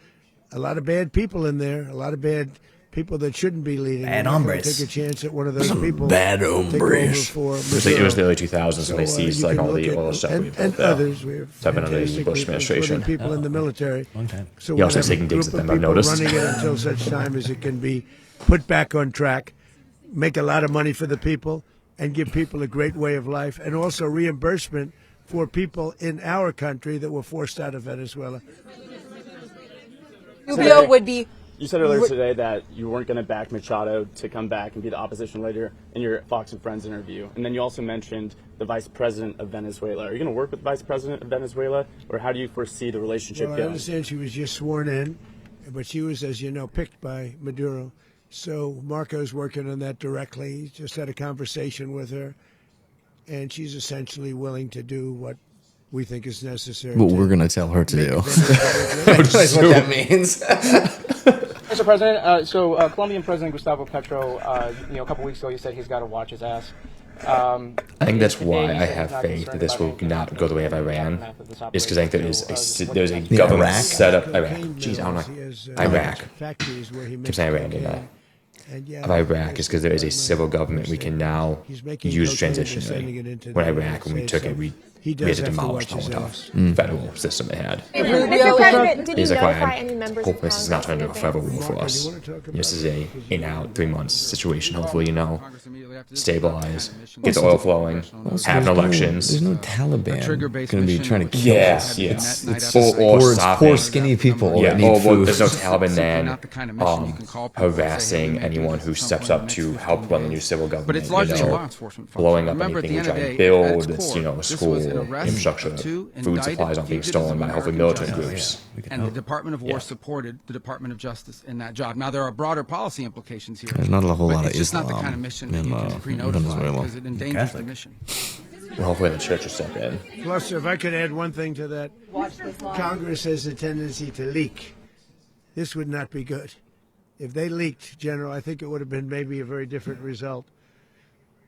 a lot of bad people in there. A lot of bad people that shouldn't be leading. Bad We're not gonna hombres. take a chance at one of those people. bad take over hombres. for It was the Maduro. early 2000s when they seized you like can all look the at- oil stuff we and built there. others. We have It's happened under the fantastic Bush people, administration. including people in the military. Long time. So He also we're gonna taking have a digs at group them, of I've people noticed. running it until such time as it can be put back on track, make a lot of money for the people, and give people a great way of life, and also reimbursement for people in our country that were forced out of Venezuela. Rubio would be. You said earlier today that you weren't going to back Machado to come back and be the opposition leader in your Fox and Friends interview. And then you also mentioned the vice president of Venezuela. Are you going to work with the vice president of Venezuela, or how do you foresee the relationship Well, I going? understand she was just sworn in, but she was, as you know, picked by Maduro. So Marco's working on that directly. He just had a conversation with her, and she's essentially willing to do what we think is necessary. What to we're going to tell her to make do. Venezuela great. That's what that means. Mr. President, Colombian President Gustavo Petro, a couple weeks ago, he said he's got to watch his ass. I think that's why I have faith that this will not go the way of Iran, is because I think there's a government Iraq? set up. Iraq. Jeez, I don't know. Iraq. Keep saying Iran, didn't I? Of Iraq is because there is a civil government we can now use transitionally. When Iraq, when we took it, we had to demolish the whole federal system it had. Mr. President, did you He's like, notify I any members hope of this is not Congress turning into a federal war for us. This is a in-out 3 months situation. Hopefully, stabilize, get the oil flowing, have elections. There's no Taliban going to be trying to kill us. It's poor skinny people that need food. There's no Taliban then harassing anyone who steps up to help run the new civil government. But it's largely a law enforcement function. Blowing up Remember, anything at we the try end to of the day, build, at its it's, core, a this school, was an arrest infrastructure, to food indict supplies aren't being fugitives stolen of by hopefully American militant justice. groups. And the Department of War supported the Department of Justice in that job. Now, there are broader policy implications here. There's not a whole but lot of it's just not the Islam kind of mission that in, you can just pre-notify Venezuela. because it endangers the mission. Well, hopefully the church will step in. Plus, if I could add one thing to that, Congress has a tendency to leak. This would not be good. If they leaked, General, I think it would have been maybe a very different result.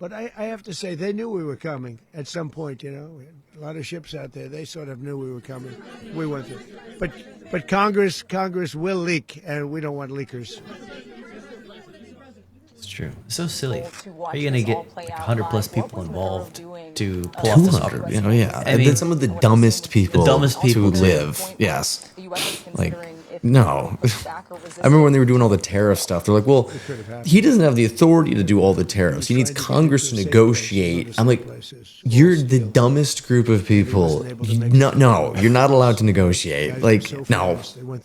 But I have to say, they knew we were coming at some point, you know. A lot of ships out there, they sort of knew we were coming. We went through. But Congress will leak, and we don't want leakers. It's true. It's so silly. Are you going to get like 100 plus people involved to pull off this 200, you know, yeah. I And mean, then some of the dumbest people to too. live. Yes. Like, no. I remember when they were doing all the tariff stuff. They're like, well, he doesn't have the authority to do all the tariffs. He needs Congress to negotiate. I'm like, you're the dumbest group of people. No, you're not allowed to negotiate. Like, no.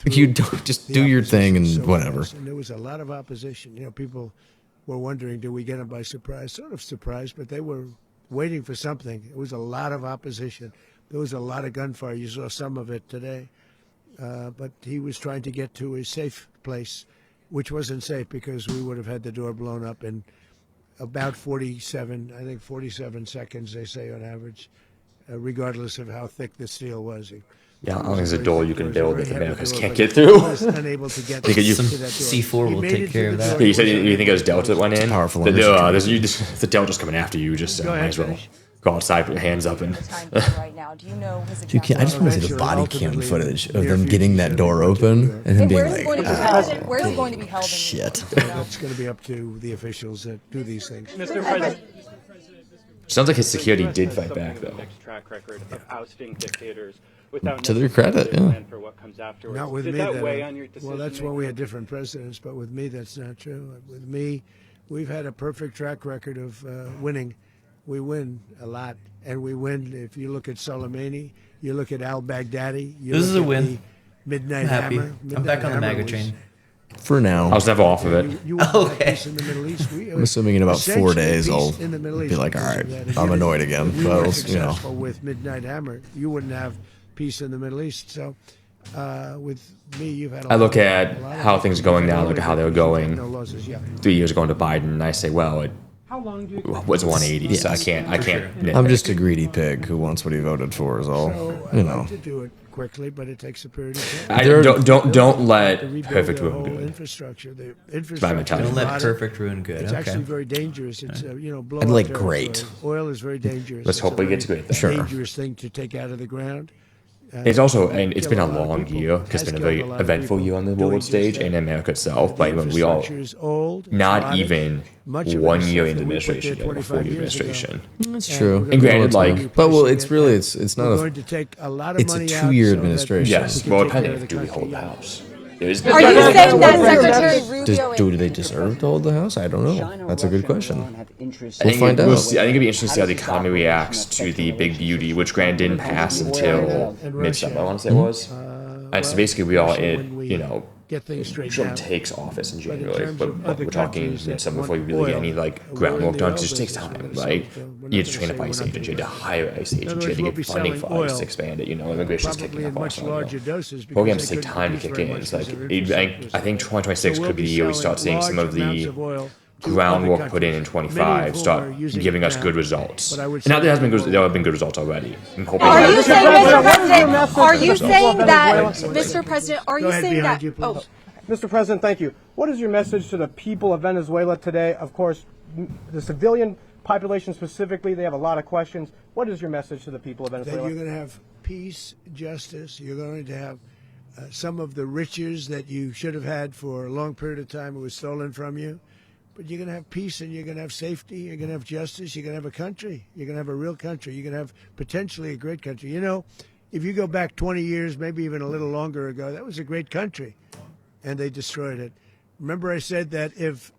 You don't, just do your thing and whatever. And there was a lot of opposition. You know, people were wondering, do we get them by surprise? Sort of surprised, but they were waiting for something. It was a lot of opposition. There was a lot of gunfire. You saw some of it today. But he was trying to get to a safe place, which wasn't safe because we would have had the door blown up in about 47 seconds, they say on average, regardless of how thick the steel was. Yeah, I don't think there's a door you can build that the Americans can't get through. Unable to get some C4 will take care of that. You said you think it was Delta that went in? Powerful. The Delta's coming after you. Just might as well go outside, put your hands up, and. I just want to see the body cam footage of them getting that door open and then being like, where's it going to be held? Shit. That's going to be up to the officials that do these things. Mr. President. Sounds like his security did fight back, though. Track record of ousting dictators without To their credit, yeah. for what comes afterwards. Not with Did me. that weigh on your decision? Well, that's when we had different presidents, but with me, that's not true. With me, we've had a perfect track record of winning. We win a lot, and we win. If you look at Soleimani, you look at al-Baghdadi. This is a win. Midnight I'm happy. Hammer. I'm back on the MAGA train. For now. I was never off of it. You want peace in the Middle East. I'm assuming in about 4 days I'll in the Middle East be like, all right, because of that. I'm annoyed again. If we But, were you know. successful with Midnight Hammer, you wouldn't have peace in the Middle East. So with me, you've had I look at how things are going now, look at how they were going no losses, yeah. 3 years ago into Biden, and I say, well, it How long do you was 180, so I can't. I'm just a greedy pig who wants what he voted for is all. So You I'd know. like to do it quickly, but it takes a period of time. Don't let To rebuild perfect the ruin whole good. infrastructure. The my infrastructure. mentality. Don't let modern. perfect ruin good. It's actually Okay. very dangerous. It's blow I'd up like territory. great. Oil is very dangerous. Let's It's hope a it gets very great, though. Sure. Dangerous thing to take out of the ground. It's also, and it's been a Kill lot of long people. year because it's been a very Has killed lot of eventful people year on the doing world just stage that. and in America itself. The Like when we all, infrastructure is old, not rotted. even Much of it 1 is year stuff into that we put there administration, yet, or 25 full years ago. administration. That's And true. we're And gonna granted, go like- to But well, replacing it's it. really it's not We're a. going to take a lot of It's a money 2-year out so that administration. Yes, we can well, take care depending of if the do we country. hold the House. There's- Are you saying that Secretary Rubio Do they deserve to hold the House? I don't know. That's a good question. I We'll think find out. I think it'd be interesting to see how the economy reacts to the big beauty, which granted didn't pass until midsummer. I want to say it was. And so basically, we are in, Get things straightened Trump out. takes office in But in January, terms but of other we're talking countries that midsummer before you want really get oil, any like we're groundwork in done. the It just oil takes business, time, we're right? not You have to gonna train up say ICE we're not agents, you had to doing hire ICE agents, you had to we'll be get funding selling for ICE oil to expand it. Immigration's probably kicking in up much also. larger doses because Programs they take couldn't time to produce kick very in. much It's like because their I think infrastructure 2026 So we'll could be be the year we selling start seeing some of large amounts the of oil to groundwork other put in countries, many of 25 whom start are using giving it us now. good results. But I would And now say there has been that there have been good results already. I'm hoping Are you that- saying, Mr. President? Are you Mr. saying that, Venezuela? Mr. President? Are Go you ahead, saying behind that? you, please. Mr. President, thank you. What is your message to the people of Venezuela today? Of course, the civilian population specifically, they have a lot of questions. What is your message to the people of That Venezuela? you're going to have peace, justice. You're going to have some of the riches that you should have had for a long period of time. It was stolen from you. But you're going to have peace, and you're going to have safety. You're going to have justice. You're going to have a country. You're going to have a real country. You're going to have potentially a great country. You know, if you go back 20 years, maybe even a little longer ago, that was a great country, and they destroyed it. Remember I said that if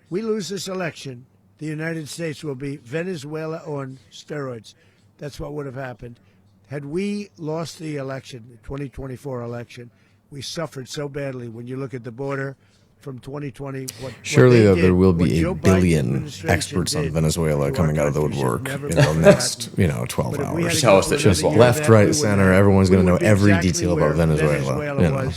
we lose this election, the United States will be Venezuela on steroids. That's what would have happened. Had we lost the election, the 2024 election, we suffered so badly. When you look at the border from 2020, Surely there will be a billion experts on Venezuela coming out of the woodwork in the next, 12 hours. Tell us that Just left, right, center. Everyone's going to know every detail about Venezuela.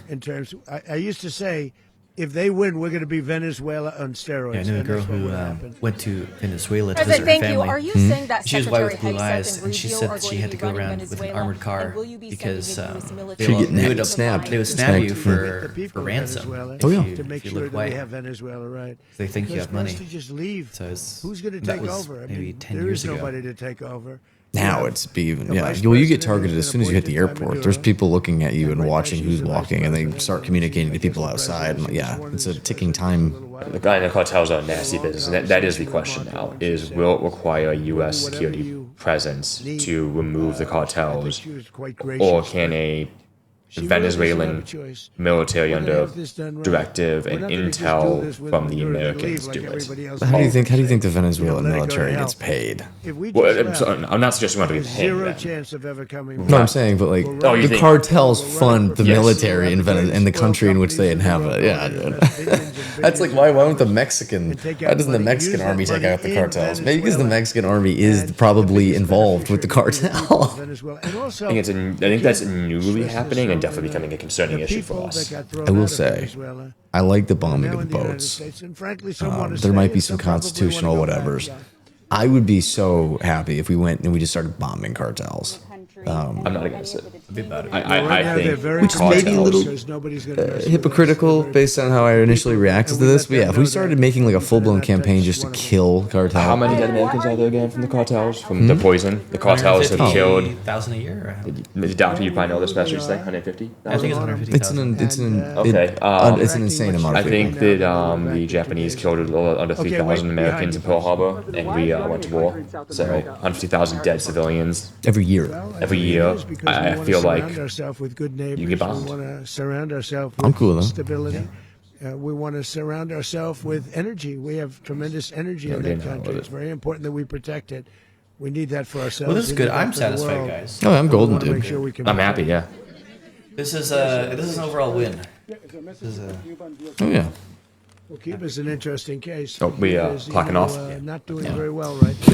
In terms, I used to say, if they win, we're going to be Venezuela on steroids. Yeah, I knew a girl who went to Venezuela to visit her President, family. Are you saying that She was white Secretary with blue Hegseth eyes, and and she Rubio said are that she going had to to be go running around with an Venezuela? armored car And will you be because sending U.S. they military will, She'd get they would, nabbed, snapped. they would snap you for the people of ransom Venezuela if Oh, yeah. you, to make if you sure look that white. we have Venezuela right. They think you Because have money. for us to just leave. So it's, Who's going to that take was over? I maybe mean, 10 there years is ago. nobody to take over. Now it's even, yeah. Well, you get targeted as soon as you hit the airport. There's people looking at you and watching who's walking, and they start communicating to people outside. And yeah, it's a ticking time. The guy in the cartels are a nasty business, and that is the question now: is will it require U.S. security presence to remove the cartels, or can a Venezuelan military under directive and intel from the Americans do it? How do you think the Venezuelan military gets paid? Well, I'm not suggesting we have to be Zero paying them. chance of ever coming. No, I'm saying, but like Oh, you the think- cartels fund the Yes. military in the country in which they inhabit. Yeah, dude. That's like why won't the Mexican? Why doesn't the Mexican army take out the cartels? Maybe because the Mexican army is probably involved with the cartel. I think that's newly happening and definitely becoming a concerning issue for us. I will say, I like the bombing of the boats. There might be some constitutional whatevers. I would be so happy if we went and we just started bombing cartels. I'm not against it. I think which is maybe a little hypocritical based on how I initially reacted to this. But yeah, if we started making like a full-blown campaign just to kill cartels. How many dead Americans are there again from the cartels? From the poison? The cartels have killed 150,000 a year. The doctor, you probably know this message thing, 150? I think it's 150,000. It's an insane amount of I think that the Japanese killed a little under 3,000 Americans in Pearl Harbor, and we went to war. So 150,000 dead civilians. Every year. Every year. I feel like with good neighbors. you get bombed. We want to surround ourselves with I'm cool, though. stability. We want to surround ourselves with energy. We have tremendous energy in that country. It's very important that we protect it. We need that for ourselves. Well, this is We good. need that I'm for the satisfied, world. guys. Oh, I'm golden, We wanna dude. make sure we can I'm happy, yeah. This is an overall win. Oh yeah. Well, Cuba's an interesting case. Oh, we Cuba is, clocking off? not doing very well right now.